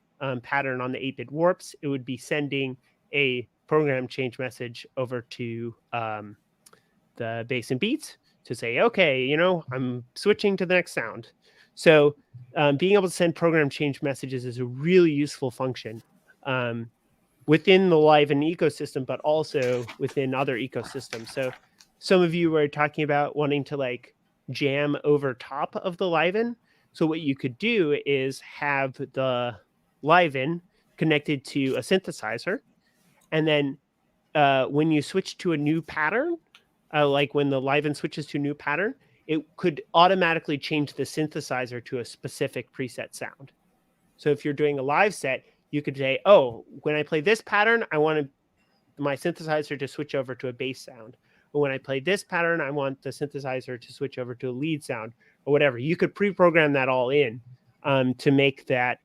A: pattern on the 8-bit warps, it would be sending a program change message over to the bass and beats to say, okay, I'm switching to the next sound. So being able to send program change messages is a really useful function within the LIVEN ecosystem, but also within other ecosystems. So some of you were talking about wanting to jam over top of the LIVEN. So what you could do is have the LIVEN connected to a synthesizer, and then when you switch to a new pattern, like when the LIVEN switches to a new pattern, it could automatically change the synthesizer to a specific preset sound. So if you're doing a live set, you could say, oh, when I play this pattern, I want my synthesizer to switch over to a bass sound. But when I play this pattern, I want the synthesizer to switch over to a lead sound, or whatever. You could pre-program that all in to make that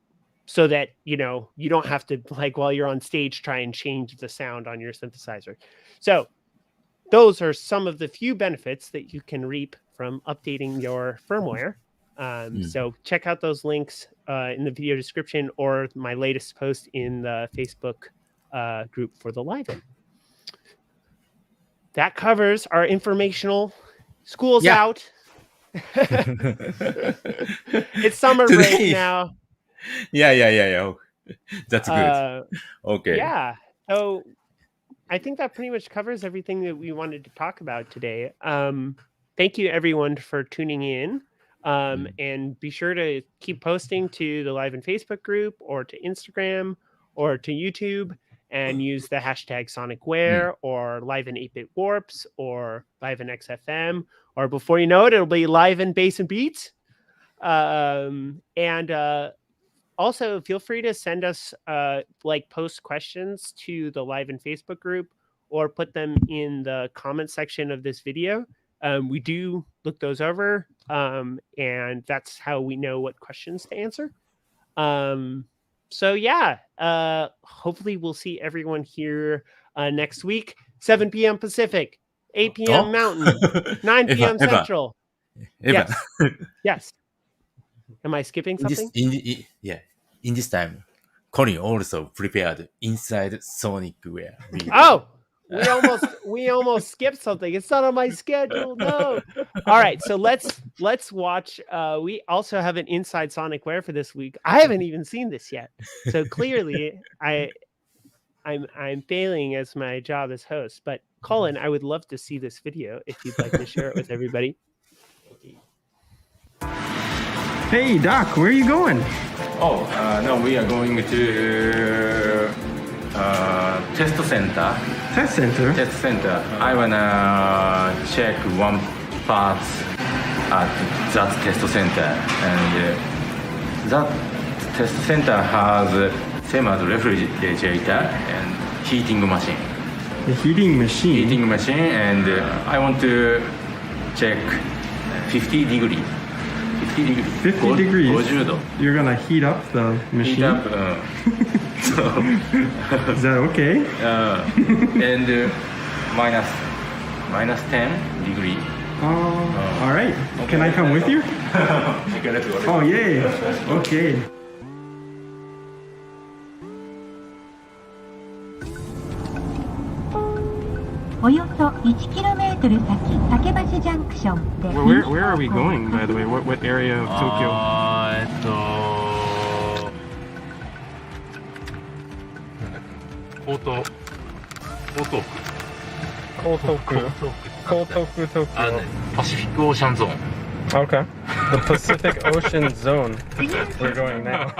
A: so that, you don't have to, while you're on stage, try and change the sound on your synthesizer. So those are some of the few benefits that you can reap from updating your firmware. So check out those links in the video description, or my latest post in the Facebook group for the LIVEN. That covers our informational. School's out. It's summer break now.
B: Yeah. That's good. Okay.
A: Yeah. So I think that pretty much covers everything that we wanted to talk about today. Thank you, everyone, for tuning in. And be sure to keep posting to the LIVEN Facebook group, or to Instagram, or to YouTube, and use the hashtag SONICWARE or LIVEN 8-bit warps or LIVEN XFM, or before you know it, it'll be LIVEN bass and beats. Also, feel free to send us post questions to the LIVEN Facebook group, or put them in the comment section of this video. We do look those over, and that's how we know what questions to answer. So yeah, hopefully we'll see everyone here next week, 7 p.m. Pacific, 8 p.m. Mountain, 9 p.m. Central.
B: Evan.
A: Yes. Am I skipping something?
B: In this time, Colin also prepared inside SONICWARE.
A: Oh, we almost skipped something. It's not on my schedule. No. All right, so let's watch. We also have an Inside SONICWARE for this week. I haven't even seen this yet, so clearly I'm failing as my job as host. But Colin, I would love to see this video if you'd like to share it with everybody.
C: Hey, Doc, where are you going?
B: No, we are going to test center.
C: Test center?
B: Test center. I wanna check one part at that test center, and that test center has same as refrigerator and heating machine.
C: The heating machine?
B: Heating machine, and I want to check 50 degree. 50 degrees? 50 degrees.
C: You're gonna heat up the machine?
B: Heat up, so,
C: is that okay?
B: And minus 10 degree.
C: All right. Okay. Can I come with you? Oh, yay. Okay.
F: およそ 1km 先、竹橋ジャンクションで
C: Where are we going, by the way? What area of Tokyo?
B: 江東区 Tokyo. パシフィックオーシャンゾーン。
C: Okay. The Pacific Ocean Zone. We're going now.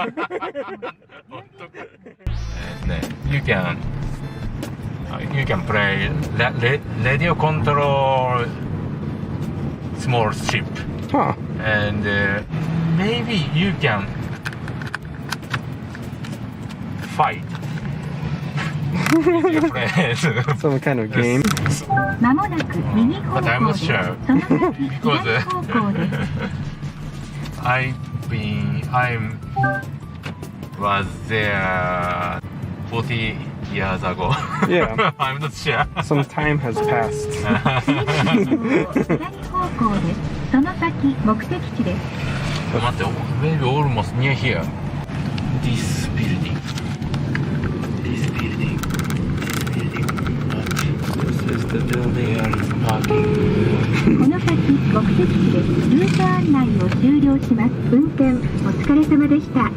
B: You can play radio control small ship.
C: Huh.
B: And maybe you can fight with your friends.
C: Some kind of game.
F: まもなく右方
B: But I'm
F: 向
B: not
F: で
B: sure
F: その先
B: because
F: 左方向です
B: I was there 40 years ago.
C: Yeah.
B: I'm not sure.
C: Some time has passed.
F: 次の左方向ですその先目的地です
B: Maybe almost near here. This building. This is the building and parking.
F: この先目的地でルート案内を終了します運転お疲れ様でした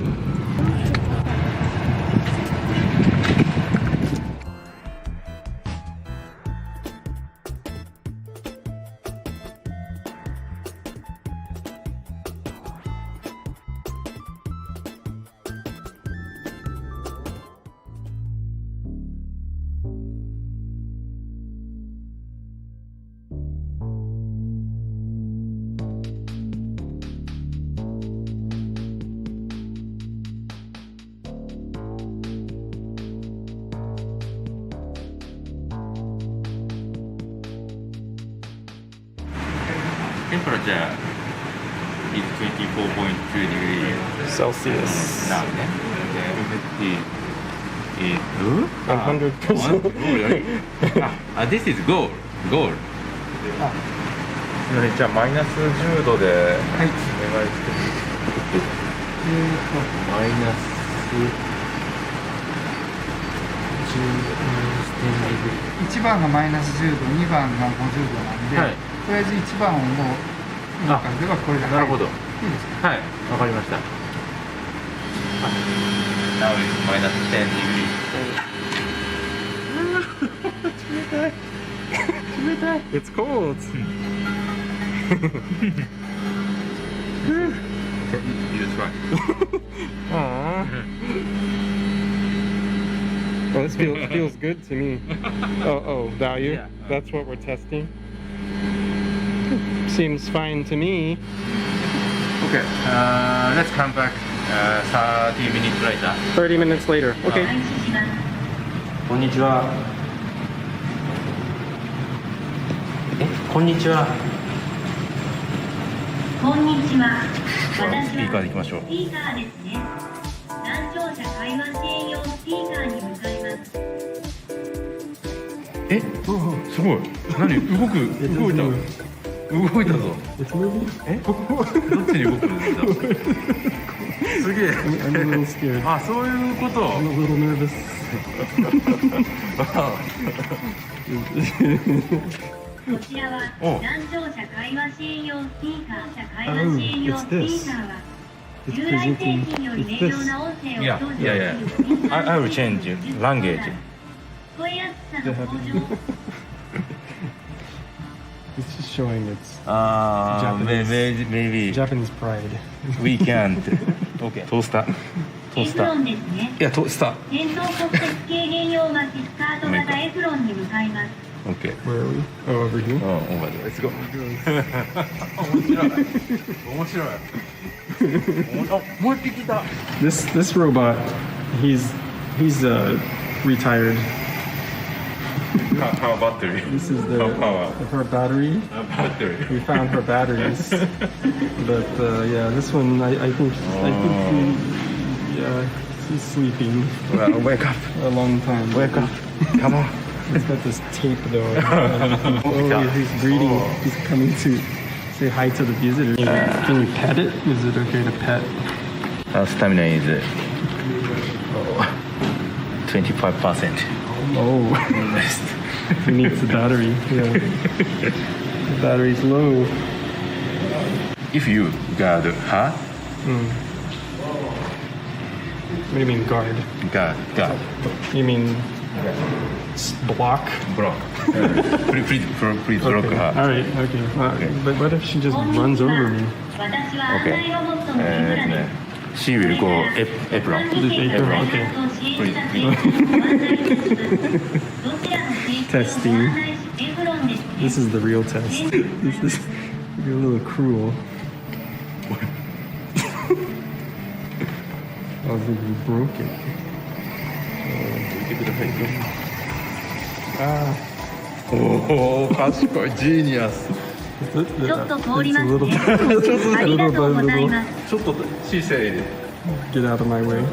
B: Temperature is 24.2 degrees
C: Celsius.
B: now. Humidity is
C: 100%.
B: really? This is gold. じゃあマイナス10度でお願いしてマイナス
G: 1番がマイナス10度、2番が50度なんで、
B: はい
G: とりあえず1番をもう今からではこれで
B: なるほど。
G: いいですか？
B: はい、わかりました。Now it's minus 10 degrees. 冷たい。
C: It's cold.
B: You try.
C: Aww. Well, this feels good to me. Oh, value?
B: Yeah.
C: That's what we're testing? Seems fine to me.
B: Okay, let's come back 30 minutes later.
C: 30 minutes later. Okay.
B: こんにちは。こんにちは。
F: こんにちは
B: スピーカーでいきましょう。
F: スピーカーですね南朝車会話専用スピーカーに向かいます。
C: え、すごい。何？動いた。動いたぞ。え？どっちに動くんですか？すげえ。
H: I'm a little scared.
C: あ、そういうこと。
H: I'm a little nervous.
F: こちらは難聴者会話支援用スピーカー。会話支援用スピーカーは従来製品より明瞭な音声を表示する。
B: I will change language.
F: 聞こえやすさの向上。
H: It's just showing its
B: Maybe
H: Japanese pride.
B: we can't. Okay.
C: トースター。
F: エプロンですね。
C: いや、トースター。
F: 転倒骨折軽減用巻きスカート型エプロンに向かいます。
C: OK。
H: Where are we? Oh, over here.
C: オーバーで。Let's go。面白い。面白い。あ、もう一匹いた。
H: This robot, he's retired.
C: How battery?
H: This is
C: How power?
H: her battery.
C: Battery.
H: We found her batteries. But yeah, this one I think he's sleeping
C: Well, wake up.
H: a long time.
C: Wake up. Come on.
H: He's got this tape though. Oh, he's breeding. He's coming to say hi to the visitor. Can you pet it? Is it okay to pet?
B: Stamina is 25%.
H: Oh, he needs the battery. Yeah, the battery's low.
B: If you guard her,
H: What do you mean guard?
B: guard.
H: You mean block?
B: Block. Please block her.
H: All right, okay. But what if she just runs over me?
F: 私は案内ロボットのエプラです。
B: She will go apron.
H: Testing. This is the real test. This is you're a little cruel. I think you broke it.
C: Oh, 賢い。Genius.
F: ちょっと通りますね。ありがとうございます。
C: ちょっと小さいで。
H: Get out of my way.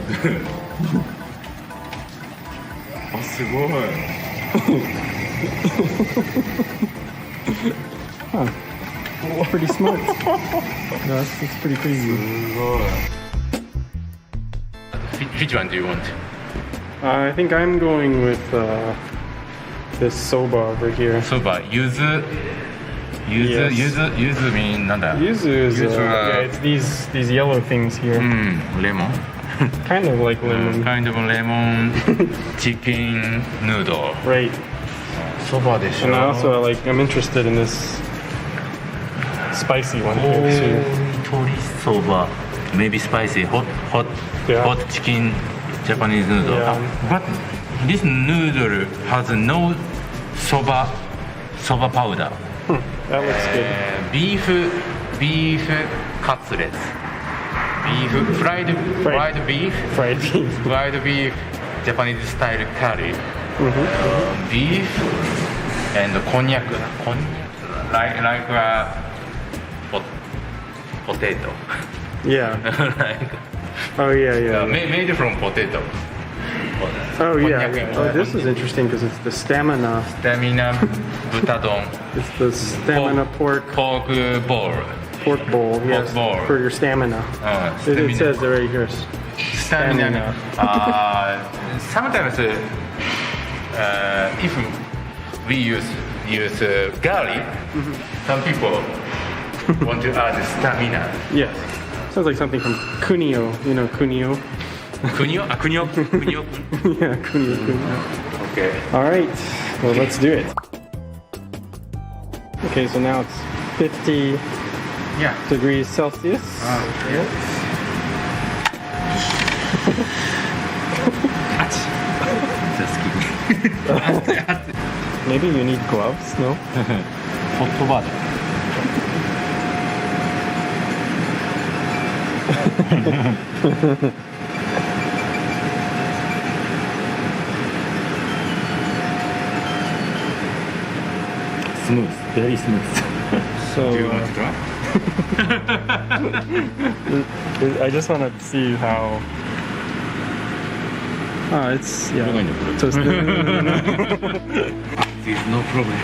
C: あ、すごい。
H: Pretty smart. That's pretty crazy.
C: すごい。
B: Which one do you want?
H: I think I'm going with this soba over here.
B: Soba, yuzu.
H: Yes.
B: Yuzu mean なんだ?
H: Yuzu is yeah, it's these yellow things here.
B: Lemon.
H: Kind of like lemon.
B: Kind of lemon chicken noodle.
H: Right.
B: Soba でしょ.
H: And also I'm interested in this spicy one here too.
B: Tori soba. Maybe spicy. Hot chicken Japanese noodle.
H: Yeah.
B: But this noodle has no soba powder.
H: That looks good.
B: Beef cutlets. Fried beef. Fried beef Japanese style curry. Beef and cognac. Like a potato.
H: Yeah.
B: Like,
H: Oh yeah.
B: made from potato.
H: Oh yeah. Oh, this is interesting because it's the stamina.
B: Stamina butadon.
H: It's the stamina pork
B: bowl.
H: Yes,
B: bowl.
H: for your stamina. It says it right here.
B: Stamina. Sometimes if we use garlic, some people want to add stamina.
H: Yes. Sounds like something from Kunio. You know Kunio?
B: Kunio?
H: Yeah, Kunio.
B: Okay.
H: All right. Well, let's do it. Okay, so now it's 50 degrees Celsius.
B: Just kidding.
H: Maybe you need gloves, no?
B: Hot water. Smooth, very smooth.
H: So
B: Do you want to try?
H: I just want to see how Oh, it's yeah.
C: これがいいんだこれ
H: Just
C: This is no problem.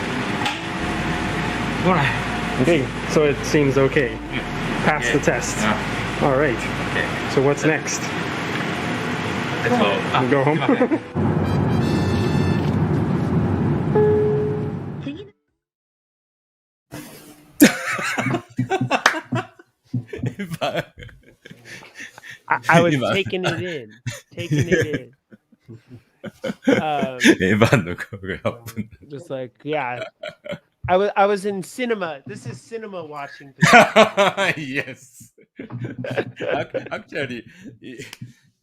C: Alright.
H: okay. So it seems okay. Pass the test. All right. So what's next?
C: Let's go.
H: Go home.
F: 次の
A: I was taking it in. Taking it in. Just like, yeah. I was in cinema. This is cinema watching.
B: Yes. Actually,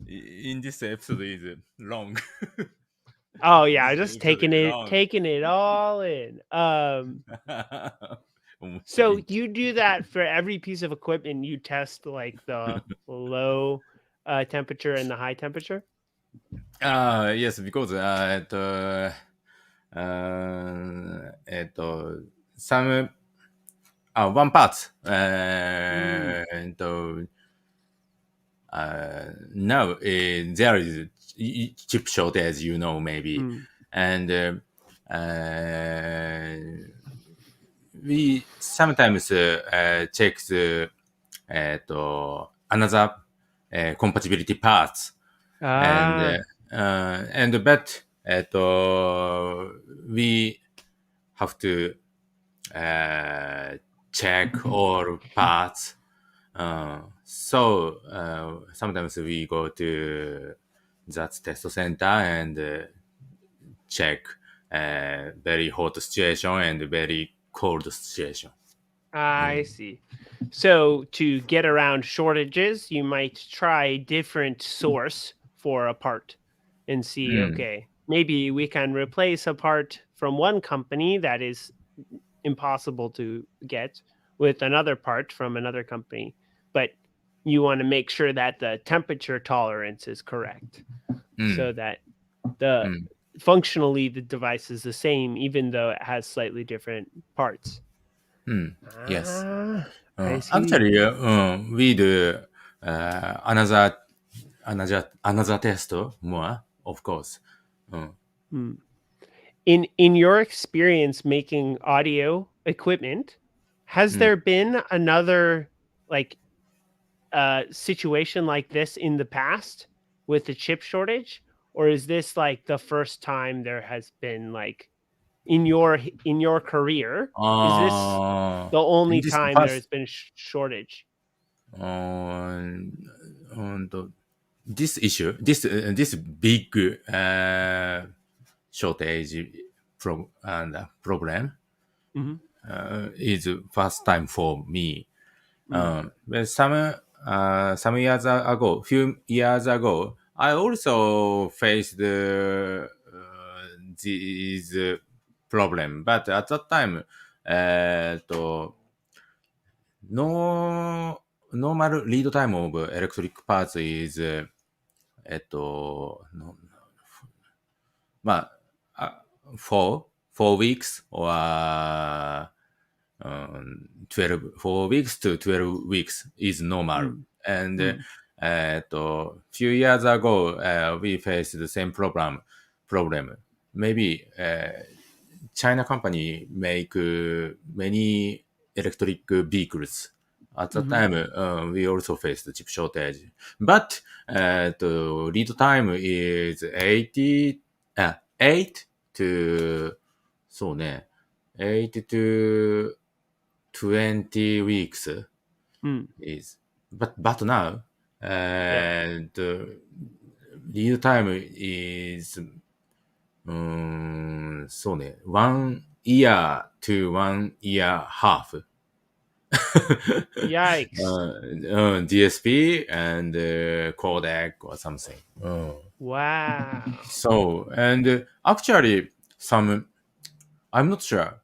B: in this episode is long.
A: Oh yeah, just taking it all in. So you do that for every piece of equipment. You test like the low temperature and the high temperature.
B: Yes, because some one part now there is chip shortage, you know, maybe, and we sometimes check the another compatibility parts, and but we have to check all parts. So sometimes we go to that test center and check very hot situation and very cold situation.
A: I see. So to get around shortages, you might try different source for a part and see, okay, maybe we can replace a part from one company that is impossible to get with another part from another company. But you want to make sure that the temperature tolerance is correct so that functionally the device is the same, even though it has slightly different parts.
B: Yes. Actually, we do another test more, of course.
A: In your experience making audio equipment, has there been another like situation like this in the past with the chip shortage, or is this like the first time there has been like in your career? Is this the only time there's been shortage?
B: This issue, this big shortage problem is first time for me. But some years ago, few years ago, I also faced this problem, but at that time, normal lead time of electric parts is 4 weeks or 4 weeks to 12 weeks is normal. And few years ago, we faced the same problem. Maybe China company make many electric vehicles. At that time, we also faced the chip shortage. But the lead time is 8 to 20 weeks is. But now, the lead time is 1 year to 1 year half.
A: Yikes.
B: DSP and codec or something.
A: Wow.
B: So, and actually, I'm not sure,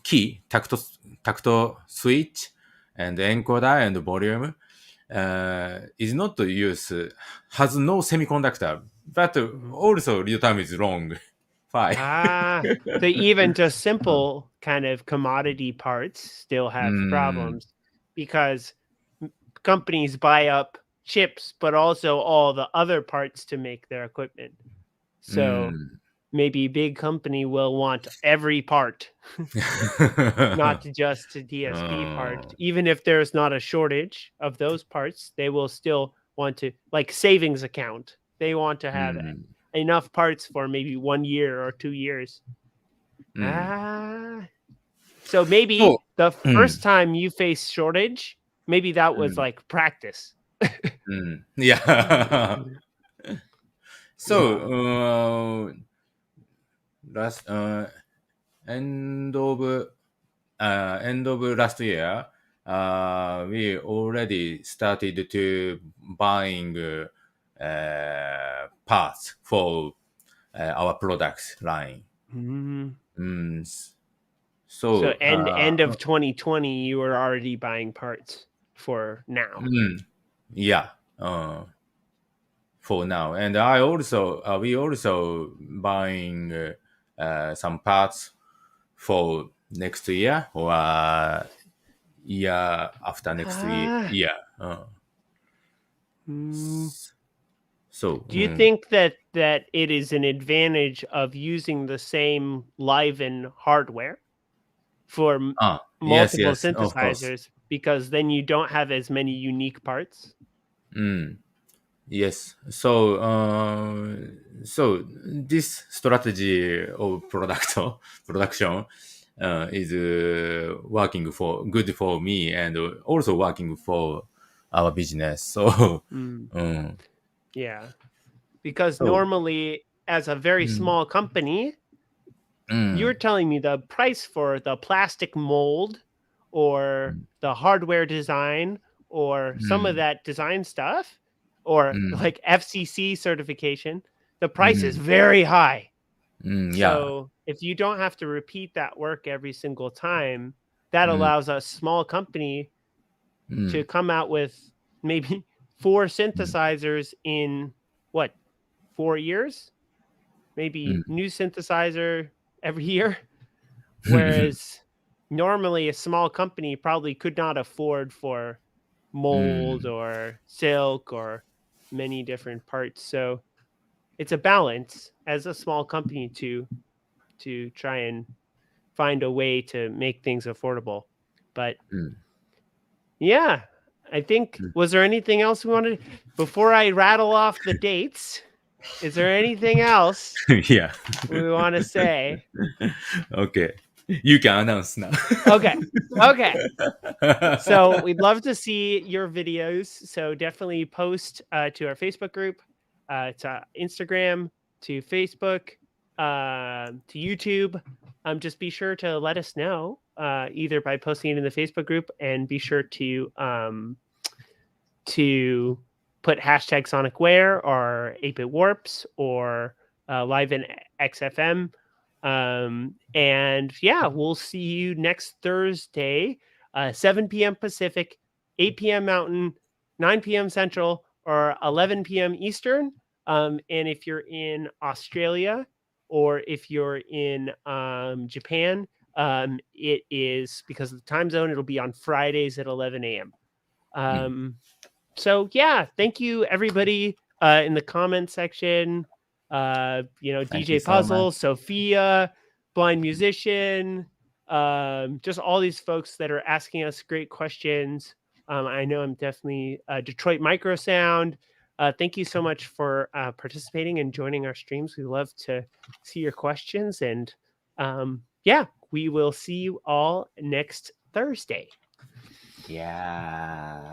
B: key, tactile switch and encoder and volume is not used, has no semiconductor, but also real time is wrong.
A: So even just simple kind of commodity parts still have problems because companies buy up chips, but also all the other parts to make their equipment. So maybe big company will want every part, not just a DSP part. Even if there's not a shortage of those parts, they will still want to, like savings account. They want to have enough parts for maybe 1 year or 2 years. So maybe the first time you face shortage, maybe that was like practice.
B: Yeah. So last end of last year, we already started to buying parts for our products line.
A: So end of 2020, you were already buying parts for now.
B: Yeah. For now, and I also we also buying some parts for next year or year after next year. So
A: do you think that it is an advantage of using the same LIVEN hardware for multiple synthesizers, because then you don't have as many unique parts?
B: Yes. So this strategy of production is working good for me, and also working for our business. So
A: yeah, because normally as a very small company, you're telling me the price for the plastic mold or the hardware design or some of that design stuff, or like FCC certification, the price is very high. So if you don't have to repeat that work every single time, that allows a small company to come out with maybe 4 synthesizers in 4 years? Maybe new synthesizer every year. Whereas normally a small company probably could not afford for mold or silk or many different parts. So it's a balance as a small company to try and find a way to make things affordable. But yeah, I think, was there anything else we wanted before I rattle off the dates? Is there anything else
B: yeah,
A: we want to say?
B: Okay, you can announce now.
A: Okay. So we'd love to see your videos. So definitely post to our Facebook group, to Instagram, to Facebook, to YouTube. Just be sure to let us know either by posting it in the Facebook group, and be sure to put hashtag SONICWARE or 8-Bit Warps or LIVEN XFM. And yeah, we'll see you next Thursday, 7 p.m. Pacific, 8 p.m. Mountain, 9 p.m. Central, or 11 p.m. Eastern. And if you're in Australia or if you're in Japan, it is, because of the time zone, it'll be on Fridays at 11 a.m. So yeah, thank you everybody in the comment section. DJ Puzzle, Sophia, Blind Musician, just all these folks that are asking us great questions. I know I'm definitely Detroit Microsound. Thank you so much for participating and joining our streams. We love to see your questions, and yeah, we will see you all next Thursday.
B: Yeah.